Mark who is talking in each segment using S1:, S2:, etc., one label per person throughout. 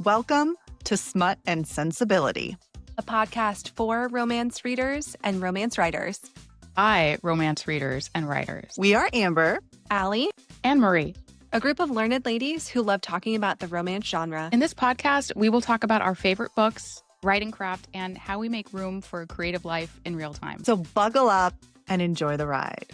S1: Welcome to Smut and Sensibility,
S2: a podcast for romance readers and romance writers.
S3: By romance readers and writers.
S1: We are Amber,
S2: Allie,
S3: and Marie,
S2: a group of learned ladies who love talking about the romance genre.
S3: In this podcast, we will talk about our favorite books, writing craft, and how we make room for a creative life in real time.
S1: So buckle up and enjoy the ride.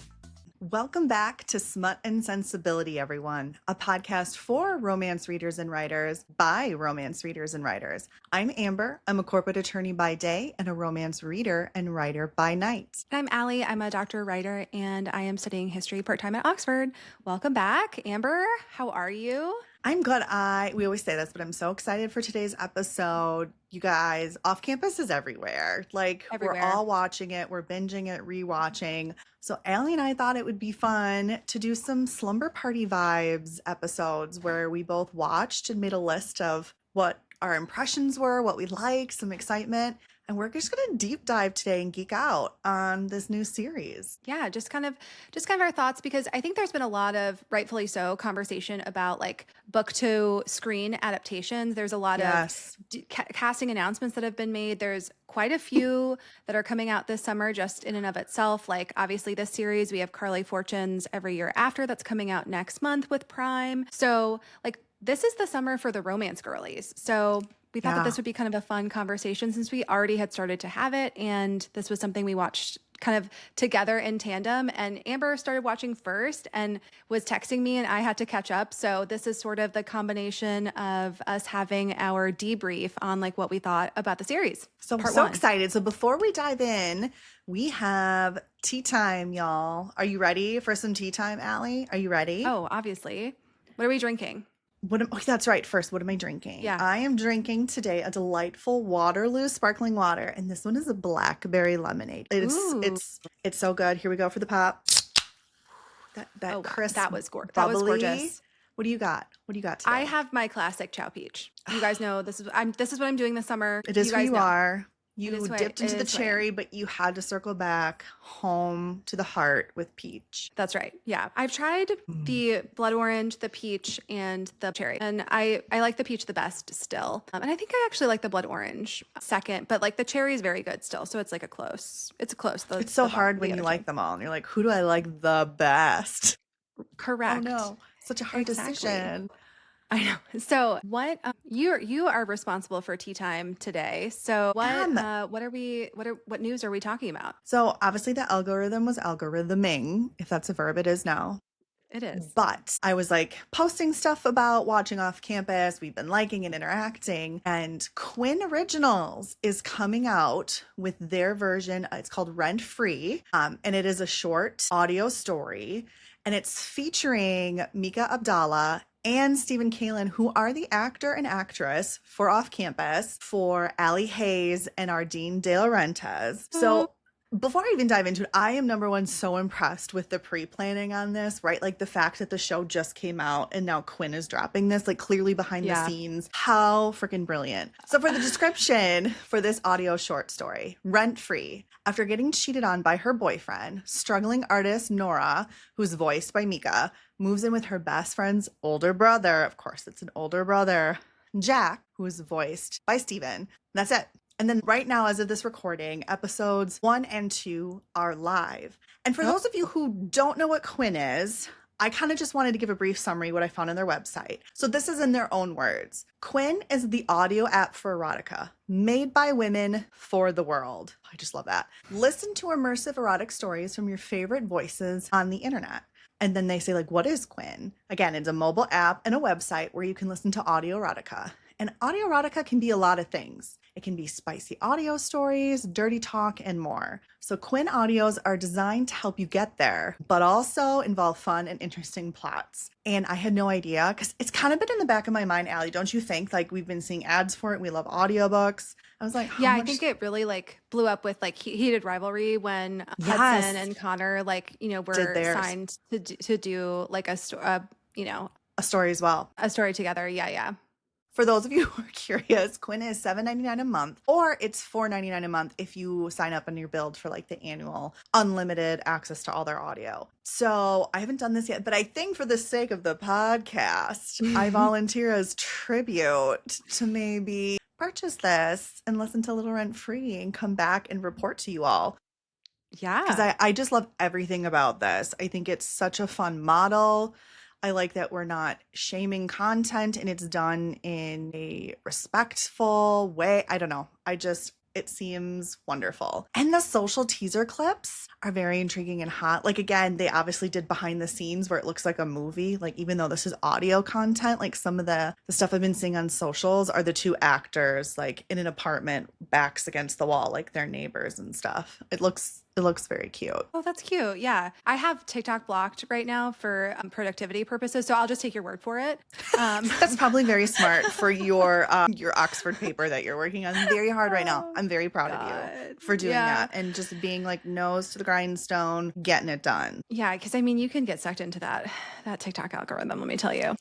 S1: Welcome back to Smut and Sensibility, everyone, a podcast for romance readers and writers by romance readers and writers. I'm Amber. I'm a corporate attorney by day and a romance reader and writer by night.
S2: I'm Allie. I'm a doctoral writer and I am studying history part-time at Oxford. Welcome back. Amber, how are you?
S1: I'm good. We always say this, but I'm so excited for today's episode. You guys, off campus is everywhere. Everywhere. We're all watching it. We're binging it, rewatching. So Allie and I thought it would be fun to do some slumber party vibes episodes where we both watched and made a list of what our impressions were, what we liked, some excitement. And we're just going to deep dive today and geek out on this new series.
S2: Yeah, just kind of our thoughts, because I think there's been a lot of, rightfully so, conversation about book to screen adaptations. There's a lot of casting announcements that have been made. There's quite a few that are coming out this summer just in and of itself. Obviously this series, we have Carly Fortune's Every Year After that's coming out next month with Prime. So this is the summer for the romance girlies. So we thought that this would be kind of a fun conversation since we already had started to have it. And this was something we watched kind of together in tandem. And Amber started watching first and was texting me and I had to catch up. So this is sort of the combination of us having our debrief on what we thought about the series.
S1: So I'm so excited. So before we dive in, we have tea time, y'all. Are you ready for some tea time, Allie? Are you ready?
S2: Oh, obviously. What are we drinking?
S1: That's right. First, what am I drinking?
S2: Yeah.
S1: I am drinking today a delightful Waterloo sparkling water, and this one is a blackberry lemonade. It's so good. Here we go for the pop. That crisp,
S2: that was gorgeous.
S1: Bubbly.
S2: That was gorgeous.
S1: What do you got? What do you got today?
S2: I have my classic Chow Peach. You guys know this is what I'm doing this summer.
S1: It is
S2: you guys
S1: who you
S2: know.
S1: are. You dipped into the cherry, but you had to circle back home to the heart with peach.
S2: That's right. Yeah. I've tried the blood orange, the peach, and the cherry. And I like the peach the best still. And I think I actually like the blood orange second, but the cherry is very good still. So it's a close. It's so
S1: hard when you like them all. And you're like, who do I like the best?
S2: Correct.
S1: Oh no. Such a hard decision.
S2: I know. So what you are responsible for tea time today. So what news are we talking about?
S1: So obviously the algorithm was algorithming, if that's a verb. It is now.
S2: It is.
S1: But I was posting stuff about watching off campus. We've been liking and interacting, and Quinn Originals is coming out with their version. It's called Rent Free. And it is a short audio story, and it's featuring Mika Abdallah and Stephen Kalin, who are the actor and actress for Off Campus for Allie Hayes and Ardeen De Laurentiis. So before I even dive into it, I am number one so impressed with the pre-planning on this, right? The fact that the show just came out and now Quinn is dropping this, clearly behind the scenes. How freaking brilliant. So for the description for this audio short story, Rent Free. After getting cheated on by her boyfriend, struggling artist Nora, who's voiced by Mika, moves in with her best friend's older brother. Of course, it's an older brother, Jack, who is voiced by Steven. That's it. And then right now, as of this recording, episodes 1 and 2 are live. And for those of you who don't know what Quinn is, I kind of just wanted to give a brief summary what I found on their website. So this is in their own words. Quinn is the audio app for erotica, made by women for the world. I just love that. Listen to immersive erotic stories from your favorite voices on the internet. And then they say, what is Quinn? Again, it's a mobile app and a website where you can listen to audio erotica. And audio erotica can be a lot of things. It can be spicy audio stories, dirty talk, and more. So Quinn audios are designed to help you get there, but also involve fun and interesting plots. And I had no idea, because it's kind of been in the back of my mind, Allie, don't you think? We've been seeing ads for it. We love audiobooks. I was like,
S2: I think it really blew up with heated rivalry when Hudson and Connor were signed to do a story as well.
S1: A story together.
S2: Yeah.
S1: For those of you who are curious, Quinn is $7.99 a month, or it's $4.99 a month if you sign up on your build for like the annual unlimited access to all their audio. So I haven't done this yet, but I think for the sake of the podcast, I volunteer as tribute to maybe purchase this and listen to Little Rent Free and come back and report to you all.
S2: Yeah.
S1: Because I just love everything about this. I think it's such a fun model. I like that we're not shaming content and it's done in a respectful way. I don't know. It seems wonderful. And the social teaser clips are very intriguing and hot. Like, again, they obviously did behind the scenes where it looks like a movie. Like, even though this is audio content, like some of the stuff I've been seeing on socials are the two actors, like in an apartment, backs against the wall, like their neighbors and stuff. It looks very cute.
S2: Oh, that's cute. Yeah. I have TikTok blocked right now for productivity purposes, so I'll just take your word for it.
S1: That's probably very smart for your Oxford paper that you're working on very hard right now. I'm very proud of you for doing that and just being like nose to the grindstone, getting it done.
S2: Yeah, because I mean, you can get sucked into that TikTok algorithm, let me tell you.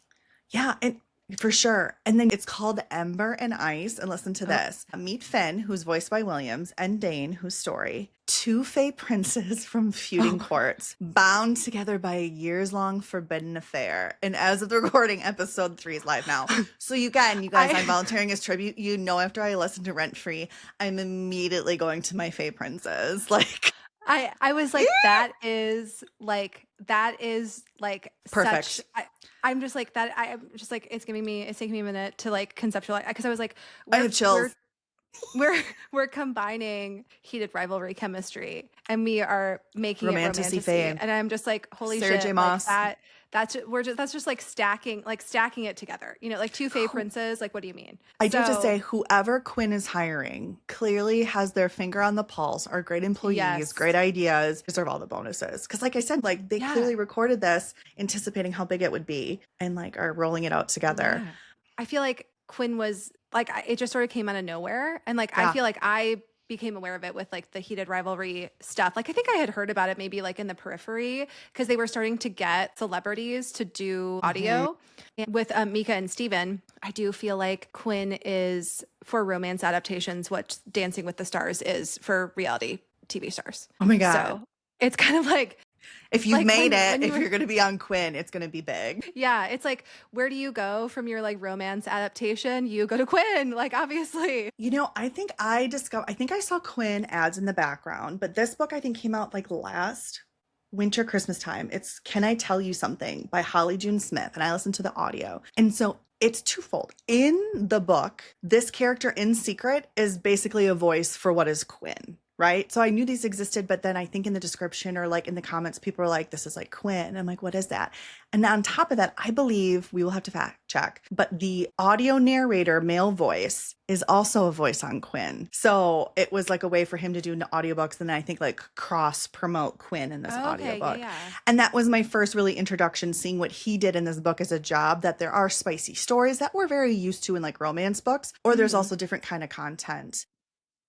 S1: Yeah, and for sure. And then it's called Ember and Ice. And listen to this. Meet Finn, who's voiced by Williams, and Dane, whose story. Two Fae princes from feuding courts, bound together by a years-long forbidden affair. And as of the recording, episode 3 is live now. So you guys, I'm volunteering as tribute. You know, after I listen to Rent Free, I'm immediately going to my Fae princes. Like,
S2: I was like, that is like
S1: perfect.
S2: Such, I'm just like that. I'm just like, it's taking me a minute to like conceptualize, because I was like,
S1: I have chills.
S2: We're combining heated rivalry chemistry and we are making it romantasy, and I'm just like, holy
S1: Sarah
S2: shit,
S1: J. Maas.
S2: Like that's just like stacking it together, you know, like two Fae princes. Like, what do you mean?
S1: I do have to say, whoever Quinn is hiring clearly has their finger on the pulse, are great employees, great ideas, deserve all the bonuses. Because like I said, like they clearly recorded this anticipating how big it would be and like are rolling it out together.
S2: Yeah. I feel like Quinn was like, it just sort of came out of nowhere. And like, I feel like I became aware of it with like the heated rivalry stuff. Like, I think I had heard about it maybe like in the periphery, because they were starting to get celebrities to do audio. And with Mika and Steven, I do feel like Quinn is for romance adaptations what Dancing with the Stars is for reality TV stars.
S1: Oh my God.
S2: So it's kind of like,
S1: if you've made it, if you're going to be on Quinn, it's going to be big.
S2: Yeah. It's like, where do you go from your like romance adaptation? You go to Quinn, like, obviously.
S1: You know, I think I saw Quinn ads in the background, but this book I think came out like last winter, Christmas time. It's Can I Tell You Something by Holly June Smith. And I listened to the audio. And so it's twofold. In the book, this character in secret is basically a voice for what is Quinn. Right. So I knew these existed, but then I think in the description or like in the comments, people are like, this is like Quinn. And I'm like, what is that? And on top of that, I believe we will have to fact check, but the audio narrator male voice is also a voice on Quinn. So it was like a way for him to do audiobooks. And then I think like cross promote Quinn in this audiobook. Yeah. And that was my first really introduction, seeing what he did in this book as a job, that there are spicy stories that we're very used to in like romance books, or there's also different kind of content.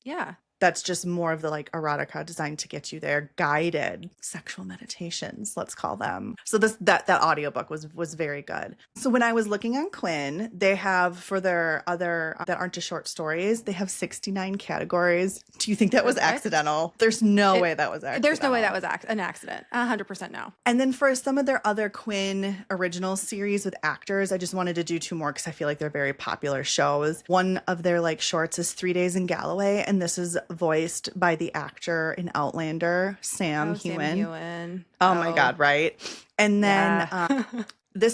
S2: Yeah.
S1: That's just more of the like erotica designed to get you there, guided sexual meditations, let's call them. So that audiobook was very good. So when I was looking on Quinn, they have, for their other that aren't just short stories, they have 69 categories. Do you think that was accidental? There's no way that was accidental.
S2: There's no way that was an accident. 100% no.
S1: And then for some of their other Quinn original series with actors, I just wanted to do 2 more because I feel like they're very popular shows. One of their like shorts is 3 Days in Galloway, and this is voiced by the actor in Outlander, Sam Heughan. Oh my God, right? And then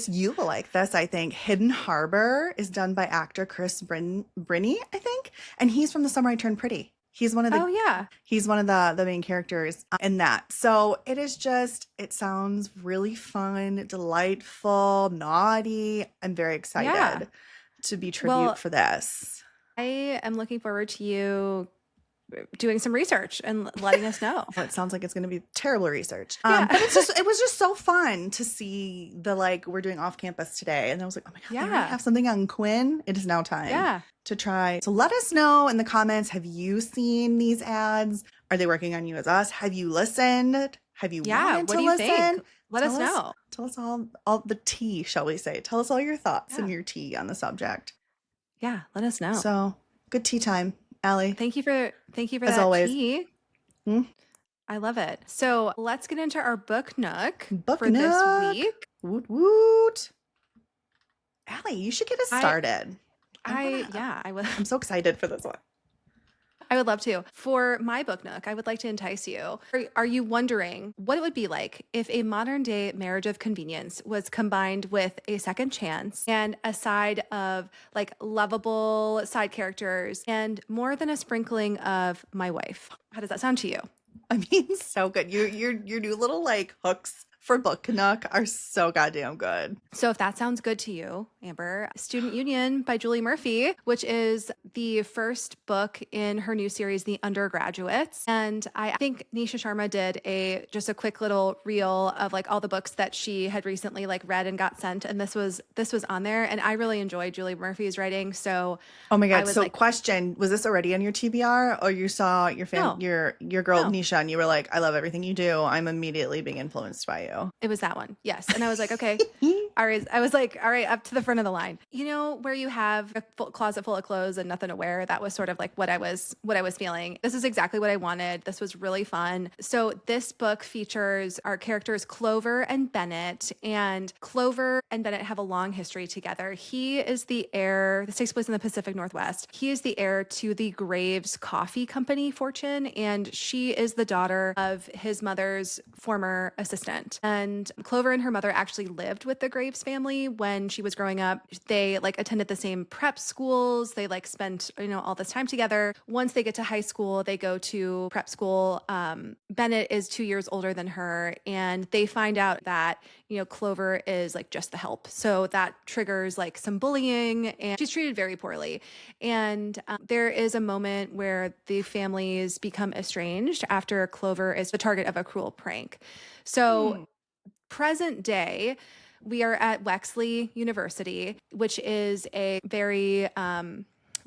S1: you will like this, I think. Hidden Harbor is done by actor Chris Brinney, I think. And he's from The Summer I Turned Pretty. He's one of the he's one of the main characters in that. So it sounds really fun, delightful, naughty. I'm very excited to be tribute for this.
S2: I am looking forward to you doing some research and letting us know.
S1: It sounds like it's going to be terrible research. But it was just so fun to see the like, we're doing off campus today. And I was like, oh my God, they already have something on Quinn. It is now time to try. So let us know in the comments. Have you seen these ads? Are they working on you as us? Have you listened? Have you wanted to listen?
S2: Think? Let us know.
S1: Tell us all the tea, shall we say. Tell us all your thoughts and your tea on the subject.
S2: Yeah, let us know.
S1: So good tea time, Allie.
S2: Thank you for
S1: As
S2: that
S1: always.
S2: tea. I love it. So let's get into our book nook for
S1: Nook.
S2: this week.
S1: Woot woot. Allie, you should get us started.
S2: I would.
S1: I'm so excited for this one.
S2: I would love to. For my book nook, I would like to entice you. Are you wondering what it would be like if a modern day marriage of convenience was combined with a second chance and a side of like lovable side characters and more than a sprinkling of my wife? How does that sound to you?
S1: I mean, so good. Your new little like hooks for book nook are so goddamn good.
S2: So if that sounds good to you, Amber, Student Union by Julie Murphy, which is the first book in her new series, The Undergraduates. And I think Nisha Sharma did just a quick little reel of like all the books that she had recently like read and got sent. And this was on there. And I really enjoyed Julie Murphy's writing. So
S1: oh my God. So question, was this already on your TBR or you saw your girl Nisha and you were like, I love everything you do. I'm immediately being influenced by you.
S2: It was that one. Yes. And I was like, okay. All right. I was like, all right, up to the front of the line. You know, where you have a closet full of clothes and nothing to wear. That was sort of like what I was feeling. This is exactly what I wanted. This was really fun. So this book features our characters Clover and Bennett, and Clover and Bennett have a long history together. He is the heir. This takes place in the Pacific Northwest. He is the heir to the Graves Coffee Company fortune, and she is the daughter of his mother's former assistant. And Clover and her mother actually lived with the Graves family when she was growing up. They like attended the same prep schools. They like spent, all this time together. Once they get to high school, they go to prep school. Bennett is 2 years older than her, and they find out that, Clover is like just the help. So that triggers like some bullying, and she's treated very poorly. And there is a moment where the families become estranged after Clover is the target of a cruel prank. So present day, we are at Wexley University, which is a very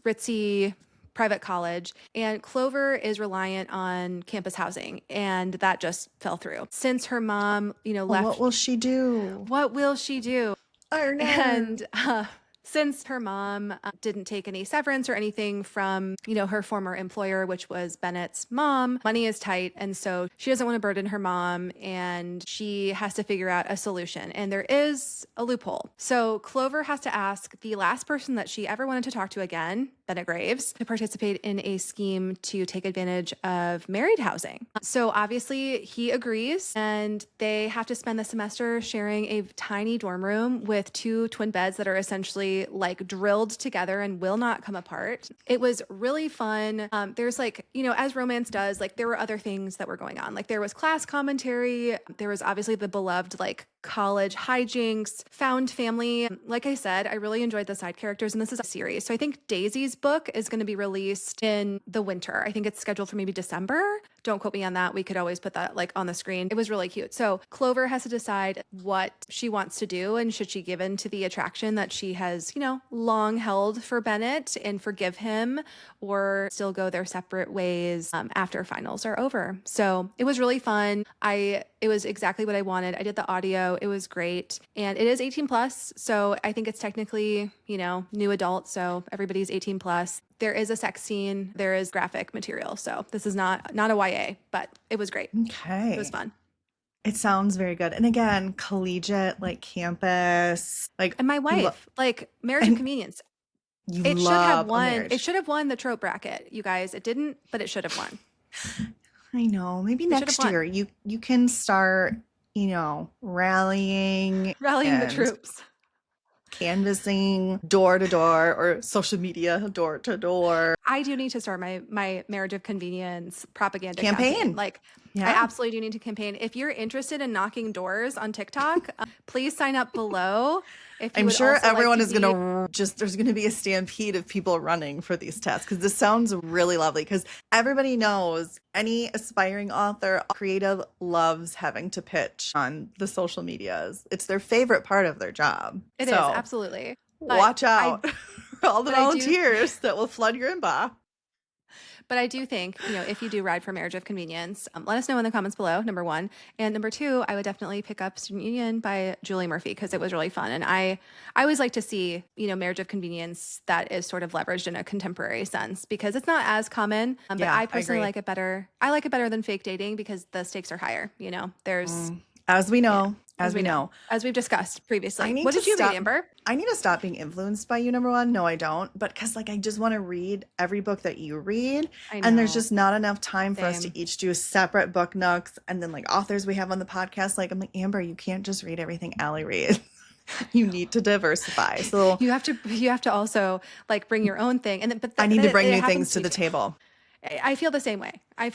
S2: ritzy private college, and Clover is reliant on campus housing, and that just fell through. Since her mom, left.
S1: What will she do?
S2: What will she do?
S1: I don't know.
S2: And since her mom didn't take any severance or anything from, her former employer, which was Bennett's mom, money is tight. And so she doesn't want to burden her mom, and she has to figure out a solution. And there is a loophole. So Clover has to ask the last person that she ever wanted to talk to again, Bennett Graves, to participate in a scheme to take advantage of married housing. So obviously he agrees, and they have to spend the semester sharing a tiny dorm room with 2 twin beds that are essentially like drilled together and will not come apart. It was really fun. There's like, as romance does, like there were other things that were going on. Like there was class commentary. There was obviously the beloved like college hijinks, found family. Like I said, I really enjoyed the side characters, and this is a series. So I think Daisy's book is going to be released in the winter. I think it's scheduled for maybe December. Don't quote me on that. We could always put that like on the screen. It was really cute. So Clover has to decide what she wants to do, and should she give in to the attraction that she has, long held for Bennett and forgive him, or still go their separate ways after finals are over. So it was really fun. It was exactly what I wanted. I did the audio. It was great. And it is 18 plus. So I think it's technically, new adult. So everybody's 18 plus. There is a sex scene. There is graphic material. So this is not a YA, but it was great.
S1: Okay.
S2: It was fun.
S1: It sounds very good. And again, collegiate, like campus, like.
S2: And my wife, like marriage of convenience. It should have won the trope bracket, you guys. It didn't, but it should have won.
S1: I know. Maybe next year you can start, rallying
S2: the troops,
S1: canvassing door to door or social media door to door.
S2: I do need to start my marriage of convenience propaganda
S1: campaign.
S2: Like, yeah. I absolutely do need to campaign. If you're interested in knocking doors on TikTok, please sign up below.
S1: I'm sure everyone is going to there's going to be a stampede of people running for these tests, because this sounds really lovely, because everybody knows any aspiring author, creative, loves having to pitch on the social medias. It's their favorite part of their job.
S2: It is, absolutely.
S1: Watch out for all the volunteers that will flood your inbox.
S2: But I do think, if you do ride for Marriage of Convenience, let us know in the comments below, number one. And number two, I would definitely pick up Student Union by Julie Murphy because it was really fun. And I always like to see, Marriage of Convenience that is sort of leveraged in a contemporary sense because it's not as common. But I personally like it better. I like it better than fake dating because the stakes are higher. There's
S1: as we know.
S2: Yeah. As we've discussed previously. What did you read, Amber?
S1: I need to stop being influenced by you, number one. No, I don't. But because I just want to read every book that you read. And there's just not enough time for us to each do separate book nooks. And then authors we have on the podcast. I'm like, Amber, you can't just read everything Elle reads. You need to diversify. So
S2: you have to also bring your own thing. And
S1: I need to bring new things to the table.
S2: I feel the same way. I'm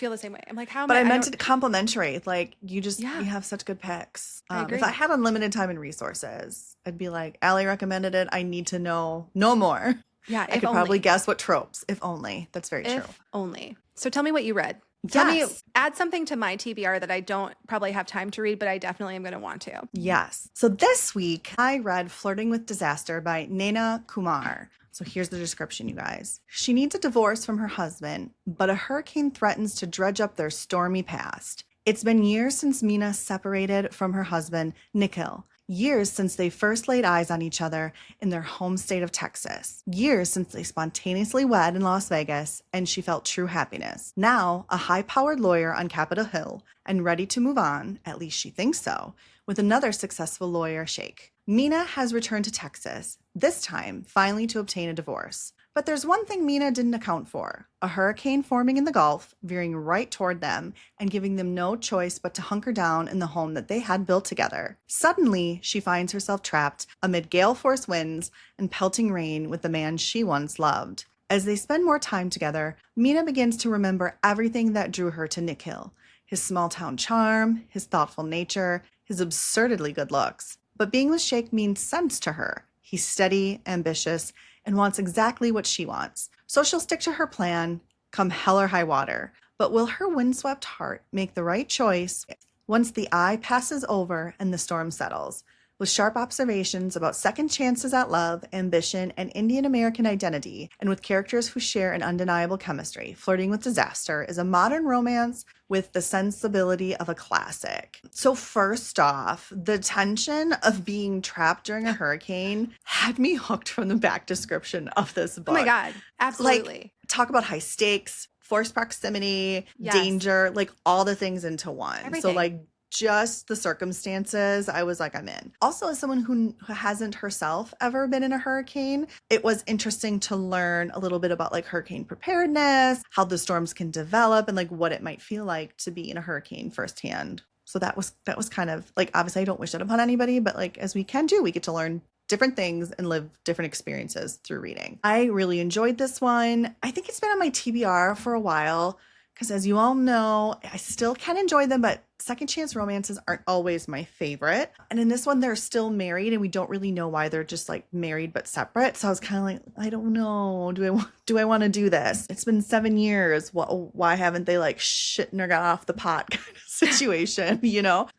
S2: like, how?
S1: But I meant it complimentary. You have such good picks.
S2: I agree.
S1: If I had unlimited time and resources, I'd be like, Elle recommended it. I need to know more.
S2: Yeah,
S1: I could probably guess what tropes. If only. That's very true.
S2: If only. So tell me what you read. Add something to my TBR that I don't probably have time to read, but I definitely am going to want to.
S1: Yes. So this week I read Flirting with Disaster by Naina Kumar. So here's the description, you guys. She needs a divorce from her husband, but a hurricane threatens to dredge up their stormy past. It's been years since Mina separated from her husband, Nikhil. Years since they first laid eyes on each other in their home state of Texas. Years since they spontaneously wed in Las Vegas and she felt true happiness. Now, a high-powered lawyer on Capitol Hill and ready to move on, at least she thinks so, with another successful lawyer, Sheikh. Mina has returned to Texas, this time finally to obtain a divorce. But there's one thing Mina didn't account for, a hurricane forming in the Gulf, veering right toward them and giving them no choice but to hunker down in the home that they had built together. Suddenly, she finds herself trapped amid gale force winds and pelting rain with the man she once loved. As they spend more time together, Mina begins to remember everything that drew her to Nikhil. His small-town charm, his thoughtful nature, his absurdly good looks. But being with Sheikh means sense to her. He's steady, ambitious, and wants exactly what she wants. So she'll stick to her plan, come hell or high water. But will her windswept heart make the right choice once the eye passes over and the storm settles? With sharp observations about second chances at love, ambition, and Indian American identity, and with characters who share an undeniable chemistry, Flirting with Disaster is a modern romance with the sensibility of a classic. So first off, the tension of being trapped during a hurricane had me hooked from the back description of this book.
S2: Oh my God, absolutely.
S1: Talk about high stakes, forced proximity, danger, all the things into one.
S2: Everything.
S1: So just the circumstances, I was like, I'm in. Also, as someone who hasn't herself ever been in a hurricane, it was interesting to learn a little bit about hurricane preparedness, how the storms can develop, and what it might feel like to be in a hurricane firsthand. So that was kind of obviously I don't wish that upon anybody, but as we can do, we get to learn different things and live different experiences through reading. I really enjoyed this one. I think it's been on my TBR for a while. Because as you all know, I still can enjoy them, but second chance romances aren't always my favorite. And in this one, they're still married and we don't really know why they're just married but separate. So I was kind of I don't know. Do I want to do this? It's been 7 years. Why haven't they shitting or got off the pot kind of situation,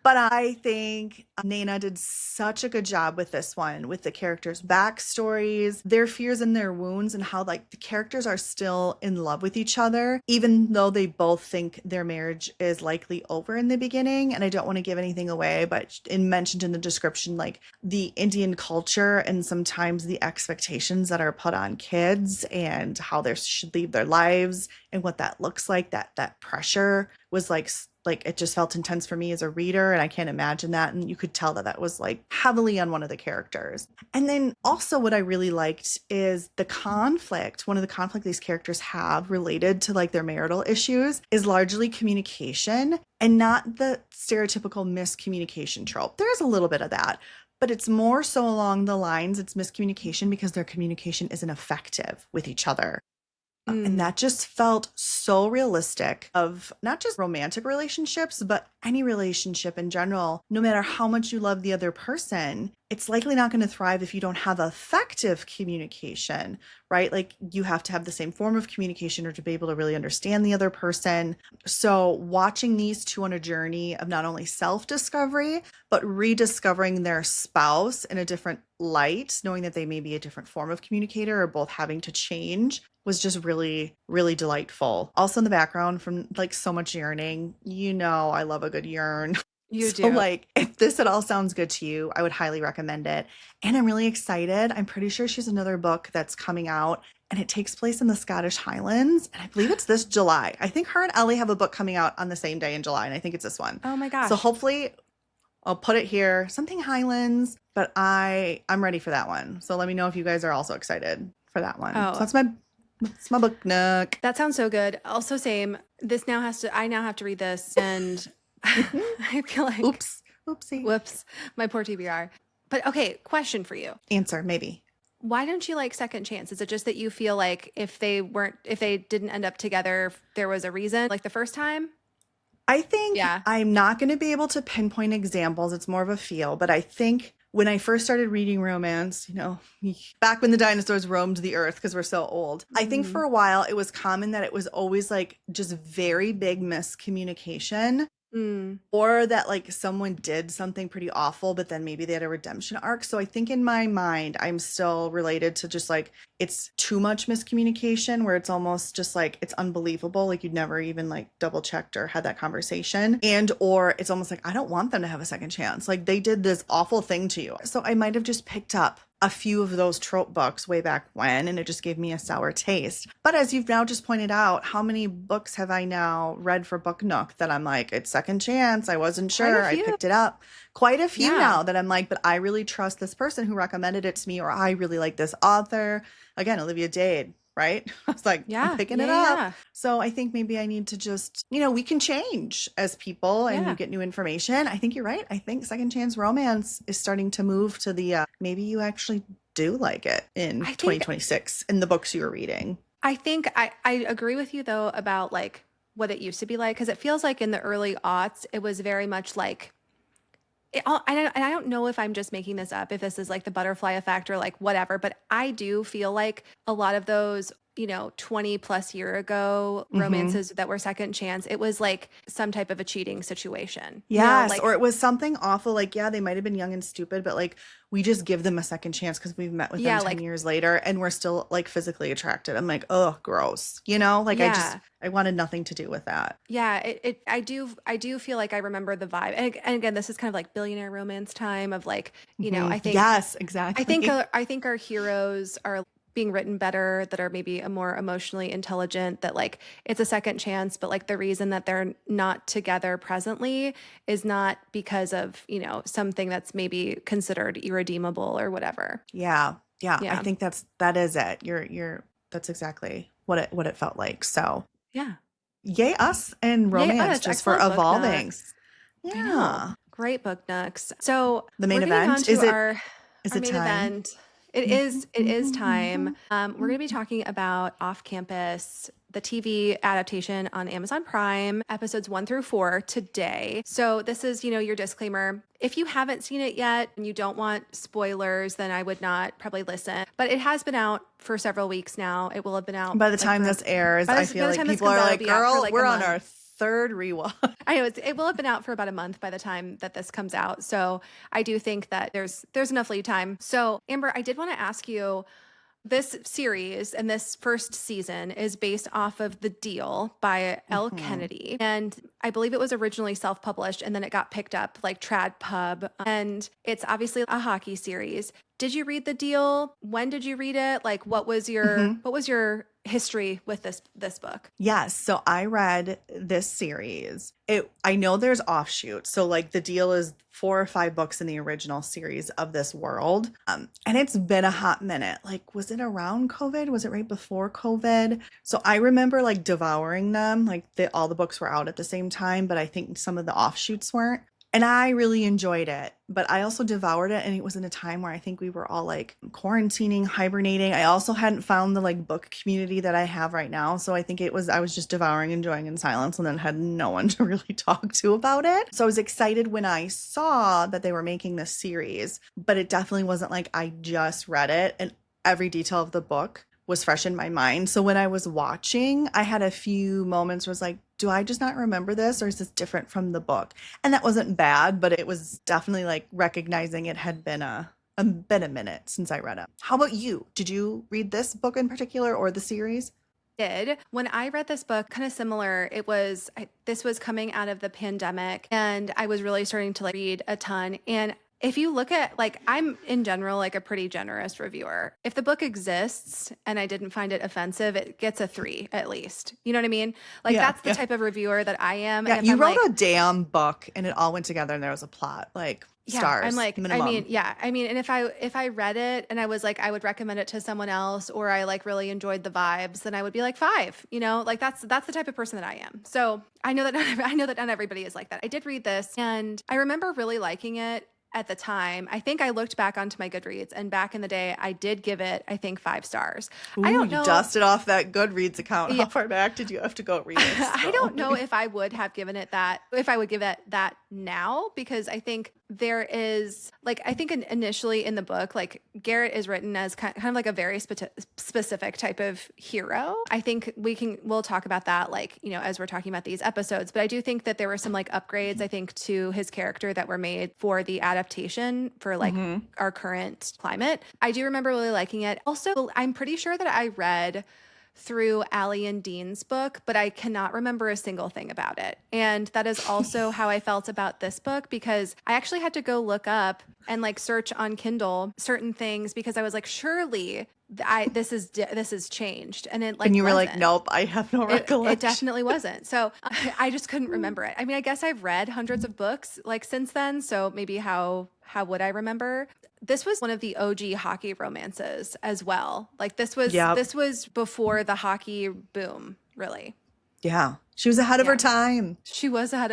S1: But I think Naina did such a good job with this one, with the characters' backstories, their fears and their wounds, and how the characters are still in love with each other, even though they both think their marriage is likely over in the beginning. And I don't want to give anything away, but mentioned in the description, the Indian culture and sometimes the expectations that are put on kids and how they should lead their lives and what that looks like, that pressure was it just felt intense for me as a reader, and I can't imagine that. And you could tell that was heavily on one of the characters. And then also what I really liked is the conflict. One of the conflict these characters have related to their marital issues is largely communication and not the stereotypical miscommunication trope. There's a little bit of that, but it's more so along the lines it's miscommunication because their communication isn't effective with each other. And that just felt so realistic of not just romantic relationships, but any relationship in general. No matter how much you love the other person, it's likely not going to thrive if you don't have effective communication, right? You have to have the same form of communication or to be able to really understand the other person. So watching these two on a journey of not only self-discovery, but rediscovering their spouse in a different light, knowing that they may be a different form of communicator or both having to change, was just really, really delightful. Also in the background from like so much yearning, I love a good yearn.
S2: You
S1: So
S2: do.
S1: like if this at all sounds good to you, I would highly recommend it. And I'm really excited. I'm pretty sure she's another book that's coming out and it takes place in the Scottish Highlands. And I believe it's this July. I think her and Elle have a book coming out on the same day in July. And I think it's this one.
S2: Oh my
S1: So
S2: gosh.
S1: hopefully I'll put it here, something Highlands, but I'm ready for that one. So let me know if you guys are also excited for that one. So
S2: Oh,
S1: that's my book nook.
S2: that sounds so good. Also, same. I now have to read this, and I feel like,
S1: Oopsie.
S2: whoops, my poor TBR. But okay, question for you.
S1: Answer, maybe.
S2: Why don't you like second chance? Is it just that you feel like if they didn't end up together, there was a reason, like the first time?
S1: I think
S2: Yeah.
S1: I'm not going to be able to pinpoint examples. It's more of a feel, but I think when I first started reading romance, back when the dinosaurs roamed the earth because we're so old, I think for a while it was common that it was always like just very big miscommunication. Or that like someone did something pretty awful, but then maybe they had a redemption arc. So I think in my mind, I'm still related to just like it's too much miscommunication where it's almost just like it's unbelievable. Like you'd never even like double checked or had that conversation. And or it's almost like I don't want them to have a second chance. Like they did this awful thing to you. So I might have just picked up a few of those trope books way back when, and it just gave me a sour taste. But as you've now just pointed out, how many books have I now read for Book Nook that I'm like, it's second chance. I wasn't sure. I picked it up. Quite a few now that I'm like, but I really trust this person who recommended it to me, or I really like this author. Again, Olivia Dade, right? I was like, I'm picking it up.
S2: Yeah.
S1: So I think maybe I need to just, we can change as people and you get new information. I think you're right. I think second chance romance is starting to move to the maybe you actually do like it in 2026 in the books you're reading.
S2: I think I agree with you though about like what it used to be like, because it feels like in the early aughts, it was very much like, and I don't know if I'm just making this up, if this is like the butterfly effect or like whatever, but I do feel like a lot of those, 20 plus year ago romances that were second chance, it was like some type of a cheating situation.
S1: Yes. Or it was something awful. Like, yeah, they might've been young and stupid, but like we just give them a second chance because we've met with them 10 years later and we're still like physically attracted. I'm like, oh, gross. I wanted nothing to do with that.
S2: Yeah. I do feel like I remember the vibe. And again, this is kind of like billionaire romance time of like, I think.
S1: Yes, exactly.
S2: I think our heroes are being written better, that are maybe a more emotionally intelligent, that like it's a second chance, but like the reason that they're not together presently is not because of, something that's maybe considered irredeemable or whatever.
S1: Yeah. I think that is it. That's exactly what it felt like. So
S2: yeah.
S1: Yay us and romance just for evolving. Yeah.
S2: Great book nooks. So
S1: the main event is it time?
S2: Event. It is time. We're going to be talking about Off Campus, the TV adaptation on Amazon Prime, episodes 1 through 4 today. So this is, your disclaimer. If you haven't seen it yet and you don't want spoilers, then I would not probably listen. But it has been out for several weeks now. It will have been out.
S1: By the time this airs, I feel like people are like, girl, we're on our third rewatch.
S2: I know it will have been out for about a month by the time that this comes out. So I do think that there's enough lead time. So Amber, I did want to ask you, this series and this first season is based off of The Deal by Elle Kennedy. And I believe it was originally self-published and then it got picked up like Trad Pub. And it's obviously a hockey series. Did you read The Deal? When did you read it? Like what was your history with this book?
S1: Yes. So I read this series. I know there's offshoots. So like The Deal is 4 or 5 books in the original series of this world. And it's been a hot minute. Like, was it around COVID? Was it right before COVID? So I remember like devouring them. Like all the books were out at the same time, but I think some of the offshoots weren't. And I really enjoyed it, but I also devoured it. And it was in a time where I think we were all like quarantining, hibernating. I also hadn't found the like book community that I have right now. So I think I was just devouring, enjoying in silence, and then had no one to really talk to about it. So I was excited when I saw that they were making this series, but it definitely wasn't like I just read it and every detail of the book was fresh in my mind. So when I was watching, I had a few moments where I was like, do I just not remember this, or is this different from the book? And that wasn't bad, but it was definitely like recognizing it had been a been a minute since I read it. How about you? Did you read this book in particular or the series?
S2: Did. When I read this book, kind of similar, this was coming out of the pandemic and I was really starting to like read a ton. And if you look at like, I'm in general like a pretty generous reviewer. If the book exists and I didn't find it offensive, it gets a 3 at least. You know what I mean? Like that's the type of reviewer that I am.
S1: Yeah,
S2: and if
S1: you
S2: I'm
S1: wrote
S2: like,
S1: a damn book and it all went together and there was a plot. Like stars.
S2: I'm like,
S1: minimum.
S2: and if I read it and I was like, I would recommend it to someone else, or I like really enjoyed the vibes, then I would be like 5, you know, like that's the type of person that I am. So I know that not everybody is like that. I did read this and I remember really liking it at the time. I think I looked back onto my Goodreads and back in the day, I did give it, I think 5 stars.
S1: Ooh,
S2: I don't know.
S1: You dusted off that Goodreads account.
S2: Yeah.
S1: How far back did you have to go read it?
S2: I don't know if I would have given it that, if I would give it that now, because I think there is like, I think initially in the book, like Garrett is written as kind of like a very specific type of hero. I think we'll talk about that, like, you know, as we're talking about these episodes, but I do think that there were some like upgrades, I think, to his character that were made for the adaptation for like our current climate. I do remember really liking it. Also, I'm pretty sure that I read through Allie and Dean's book, but I cannot remember a single thing about it. And that is also how I felt about this book, because I actually had to go look up and like search on Kindle certain things, because I was like, surely this is changed. And it like,
S1: and you were
S2: wasn't.
S1: like, nope, I have no recollection.
S2: It definitely wasn't. So I just couldn't remember it. I mean, I guess I've read hundreds of books like since then. So maybe how would I remember? This was one of the OG hockey romances as well. Like this was before the hockey boom, really.
S1: Yeah. She was ahead of her time.
S2: She was ahead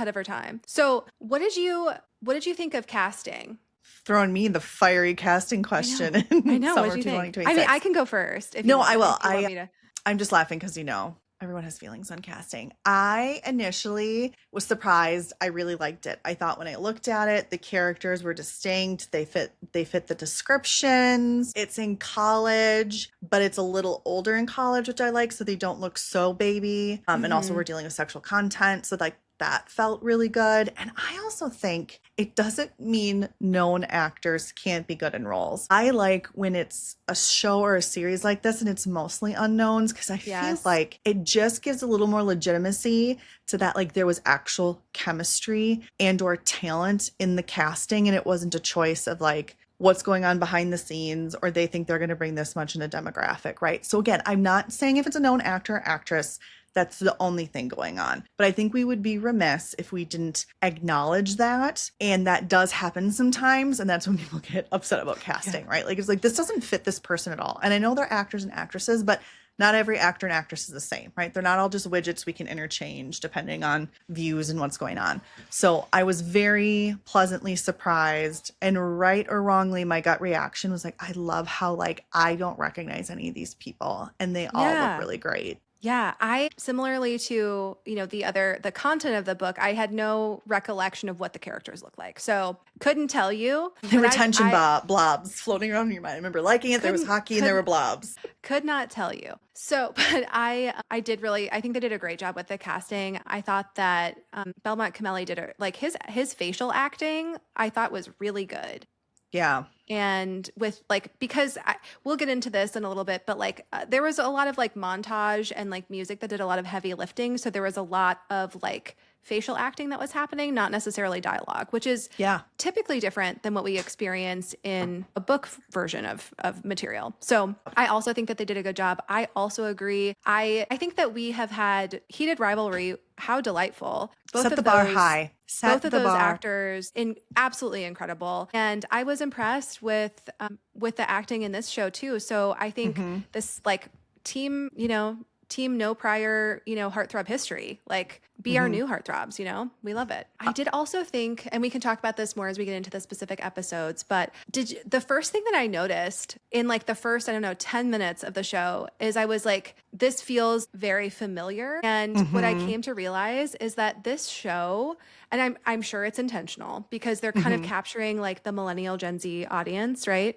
S2: of her time. So what did you think of casting?
S1: Throwing me the fiery casting question
S2: I know.
S1: summer
S2: What do you think?
S1: 2026.
S2: I mean, I can go first.
S1: No, I will. I'm just laughing because, you know, everyone has feelings on casting. I initially was surprised. I really liked it. I thought when I looked at it, the characters were distinct. They fit the descriptions. It's in college, but it's a little older in college, which I like. So they don't look so baby. And also we're dealing with sexual content. So like that felt really good. And I also think it doesn't mean known actors can't be good in roles. I like when it's a show or a series like this and it's mostly unknowns, because I feel like it just gives a little more legitimacy to that, like there was actual chemistry and or talent in the casting, and it wasn't a choice of like what's going on behind the scenes, or they think they're going to bring this much in a demographic, right? So again, I'm not saying if it's a known actor or actress, that's the only thing going on. But I think we would be remiss if we didn't acknowledge that. And that does happen sometimes. And that's when people get upset about casting, right? Like, it's like, this doesn't fit this person at all. And I know they're actors and actresses, but not every actor and actress is the same, right? They're not all just widgets we can interchange depending on views and what's going on. So I was very pleasantly surprised, and right or wrongly, my gut reaction was like, I love how like I don't recognize any of these people and they all look really great.
S2: Yeah, I similarly to, you know, the content of the book, I had no recollection of what the characters look like. So couldn't tell you.
S1: The retention blobs floating around in your mind. I remember liking it. There was hockey and there were blobs.
S2: Could not tell you. So, but I think they did a great job with the casting. I thought that Belmont Cameli did his facial acting, I thought was really good.
S1: Yeah.
S2: And with like, because we'll get into this in a little bit, but like there was a lot of like montage and like music that did a lot of heavy lifting. So there was a lot of like facial acting that was happening, not necessarily dialogue, which is typically different than what we experience in a book version of material. So I also think that they did a good job. I also agree. I think that we have had heated rivalry. How delightful.
S1: Set the bar high.
S2: Both of those actors absolutely incredible. And I was impressed with the acting in this show too. So I think this like team no prior, heartthrob history, like be our new heartthrobs, we love it. I did also think, and we can talk about this more as we get into the specific episodes, but the first thing that I noticed in like the first, 10 minutes of the show is I was like, this feels very familiar. And what I came to realize is that this show, and I'm sure it's intentional because they're kind of capturing like the millennial Gen Z audience, right?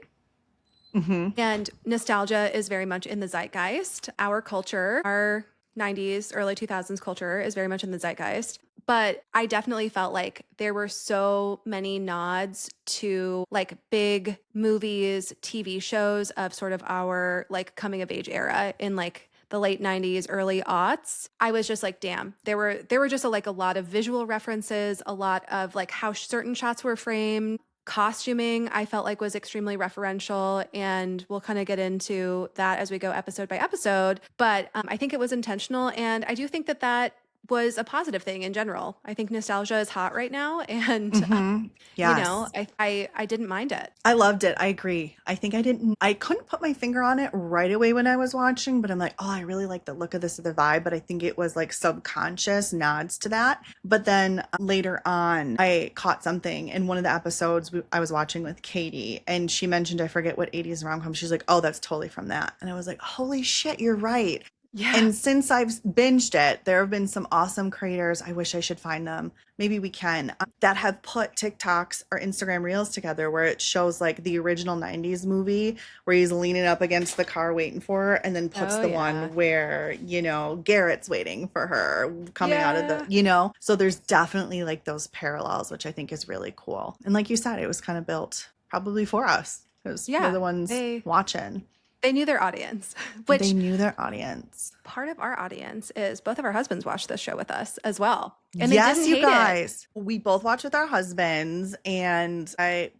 S2: And nostalgia is very much in the zeitgeist. Our culture, our 90s, early 2000s culture is very much in the zeitgeist. but I definitely felt like there were so many nods to like big movies, TV shows of sort of our like coming of age era in like the late 90s, early aughts. I was just like, damn, there were just like a lot of visual references, a lot of like how certain shots were framed. Costuming, I felt like was extremely referential, and we'll kind of get into that as we go episode by episode. But I think it was intentional, and I do think that that was a positive thing in general. I think nostalgia is hot right now, and
S1: Yes.
S2: you know, I didn't mind it.
S1: I loved it. I agree. I think I couldn't put my finger on it right away when I was watching, but I'm like, oh, I really like the look of this, or the vibe. But I think it was like subconscious nods to that. But then later on, I caught something in one of the episodes I was watching with Katie, and she mentioned, I forget what 80s rom-com. She's like, oh, that's totally from that. And I was like, holy shit, you're right.
S2: Yeah.
S1: And since I've binged it, there have been some awesome creators. I wish I should find them. Maybe we can, that have put TikToks or Instagram reels together where it shows like the original 90s movie where he's leaning up against the car waiting for her, and then puts the one where, you know, Garrett's waiting for her coming out of the, you know, so there's definitely like those parallels, which I think is really cool. And like you said, it was kind of built probably for us because we're the ones watching.
S2: They knew their audience,
S1: which they knew their audience.
S2: Part of our audience is both of our husbands watched this show with us as well. And
S1: yes, you guys, we both watch with our husbands, and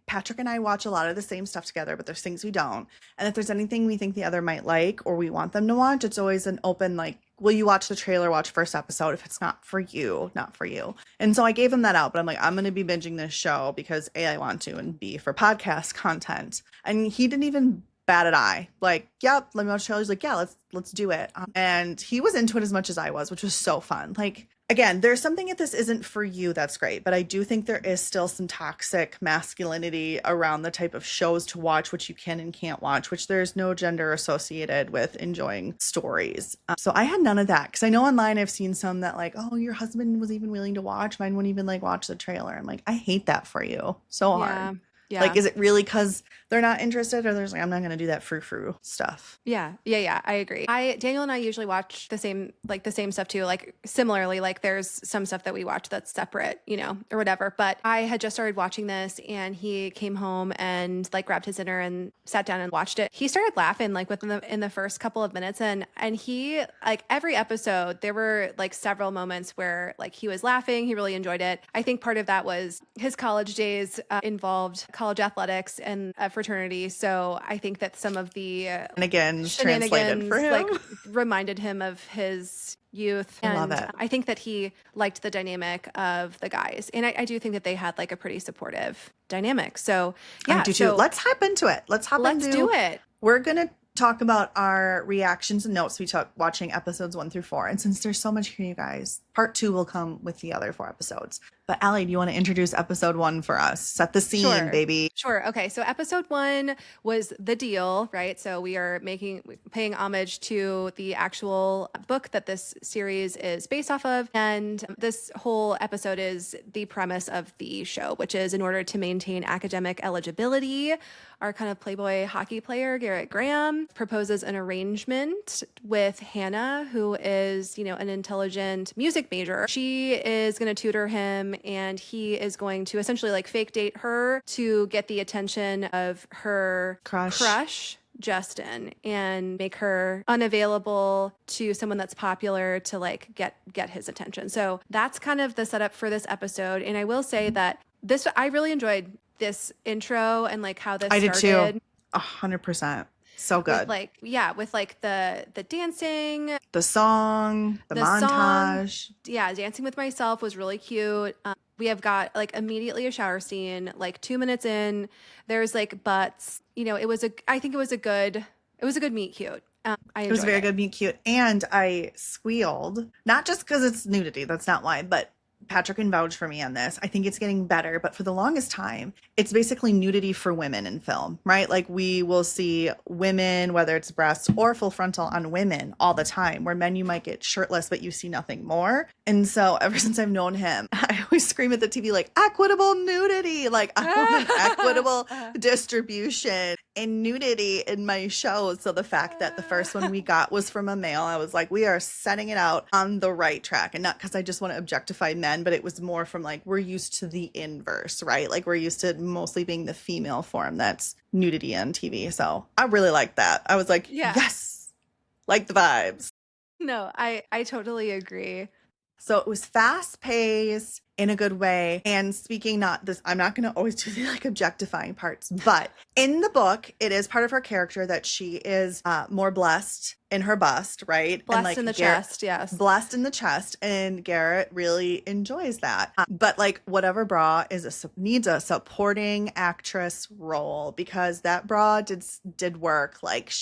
S1: Patrick and I watch a lot of the same stuff together, but there's things we don't. And if there's anything we think the other might like or we want them to watch, it's always an open, like, will you watch the trailer, watch first episode? If it's not for you, not for you. And so I gave him that out, but I'm like, I'm going to be binging this show because A, I want to, and B, for podcast content. And he didn't even bat an eye. Like, yep, let me watch the trailer. He's like, yeah, let's do it. And he was into it as much as I was, which was so fun. Like, again, there's something if this isn't for you, that's great. But I do think there is still some toxic masculinity around the type of shows to watch, which you can and can't watch, which there's no gender associated with enjoying stories. So I had none of that, because I know online I've seen some that like, oh, your husband was even willing to watch. Mine wouldn't even like watch the trailer. I'm like, I hate that for you so hard.
S2: Yeah.
S1: Like, is it really because they're not interested, or there's like, I'm not going to do that frou-frou stuff?
S2: Yeah. I agree. Daniel and I usually watch the same stuff too. Like similarly, like there's some stuff that we watch that's separate, you know, or whatever. But I had just started watching this, and he came home and like grabbed his dinner and sat down and watched it. He started laughing like in the first couple of minutes, and he, like, every episode there were like several moments where like he was laughing. He really enjoyed it. I think part of that was his college days involved college athletics and a fraternity. So I think that some of the
S1: shenanigans translated for him,
S2: like, reminded him of his youth. And
S1: I love it.
S2: I think that he liked the dynamic of the guys. And I do think that they had like a pretty supportive dynamic. So yeah.
S1: I do too. Let's hop into it. Let's
S2: do it.
S1: We're going to talk about our reactions and notes we took watching episodes 1 through 4. And since there's so much here, you guys, part 2 will come with the other 4 episodes. But Allie, do you want to introduce episode 1 for us? Set the scene, baby.
S2: Sure. Okay. So episode 1 was The Deal, right? So we are paying homage to the actual book that this series is based off of. And this whole episode is the premise of the show, which is in order to maintain academic eligibility, our kind of Playboy hockey player, Garrett Graham, proposes an arrangement with Hannah, who is, you know, an intelligent music major. She is going to tutor him, and he is going to essentially like fake date her to get the attention of her crush, Justin, and make her unavailable to someone that's popular to like get his attention. So that's kind of the setup for this episode. And I will say that I really enjoyed this intro and like how this started.
S1: I did too. 100%. So good.
S2: With like the dancing,
S1: the song, the montage.
S2: Yeah, Dancing with Myself was really cute. We have got like immediately a shower scene, like 2 minutes in. There's like butts. You know, I think it was a good meet cute. It was
S1: very good meet cute. And I squealed, not just because it's nudity. That's not why, but Patrick can vouch for me on this. I think it's getting better, but for the longest time, it's basically nudity for women in film, right? Like we will see women, whether it's breasts or full frontal on women all the time, where men, you might get shirtless, but you see nothing more. And so ever since I've known him, I always scream at the TV, like, equitable nudity, like I want an equitable distribution. and nudity in my shows. So the fact that the first one we got was from a male, I was like, we are setting it out on the right track. And not because I just want to objectify men, but it was more from like, we're used to the inverse, right? Like we're used to mostly being the female form that's nudity on TV. So I really liked that. I was like, yes, like the vibes.
S2: No, I totally agree.
S1: So it was fast paced in a good way. And speaking not this, I'm not going to always do the like objectifying parts, but in the book, it is part of her character that she is more blessed in her bust, right?
S2: Blessed
S1: and like
S2: in the chest, yes.
S1: Blessed in the chest. And Garrett really enjoys that. But like whatever bra needs a supporting actress role because that bra did work. Like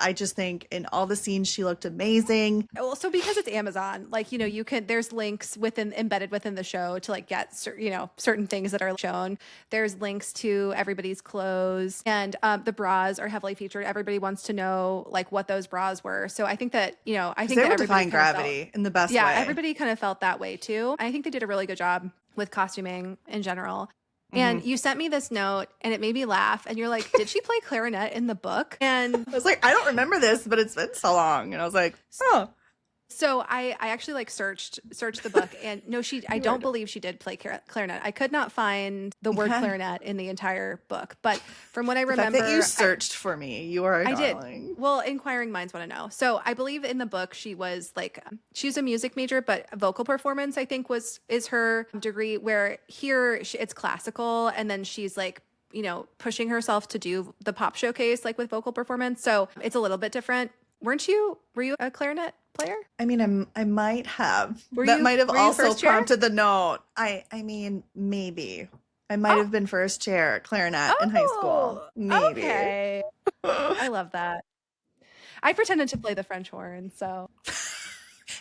S1: I just think in all the scenes she looked amazing.
S2: Well, so because it's Amazon, like, you know, there's links embedded within the show to like get, certain things that are shown. There's links to everybody's clothes and the bras are heavily featured. Everybody wants to know like what those bras were. So I think that, I think that everybody
S1: defying gravity in the best way.
S2: Yeah, everybody kind of felt that way too. I think they did a really good job with costuming in general. And you sent me this note and it made me laugh. And you're like, did she play clarinet in the book? And
S1: I was like, I don't remember this, but it's been so long. And I was like, oh.
S2: So I actually like searched the book and no, I don't believe she did play clarinet. I could not find the word clarinet in the entire book, but from what I remember,
S1: the fact that you searched for me, you are a darling.
S2: Did. Well, inquiring minds want to know. So I believe in the book she was like she's a music major, but vocal performance I think is her degree. Where here it's classical, and then she's like pushing herself to do the pop showcase like with vocal performance. So it's a little bit different. Were you a clarinet player?
S1: I mean, I might have. That might have also prompted the note. I mean, maybe. I might have been first chair clarinet in high school. Maybe.
S2: Okay. I love that. I pretended to play the French horn, so.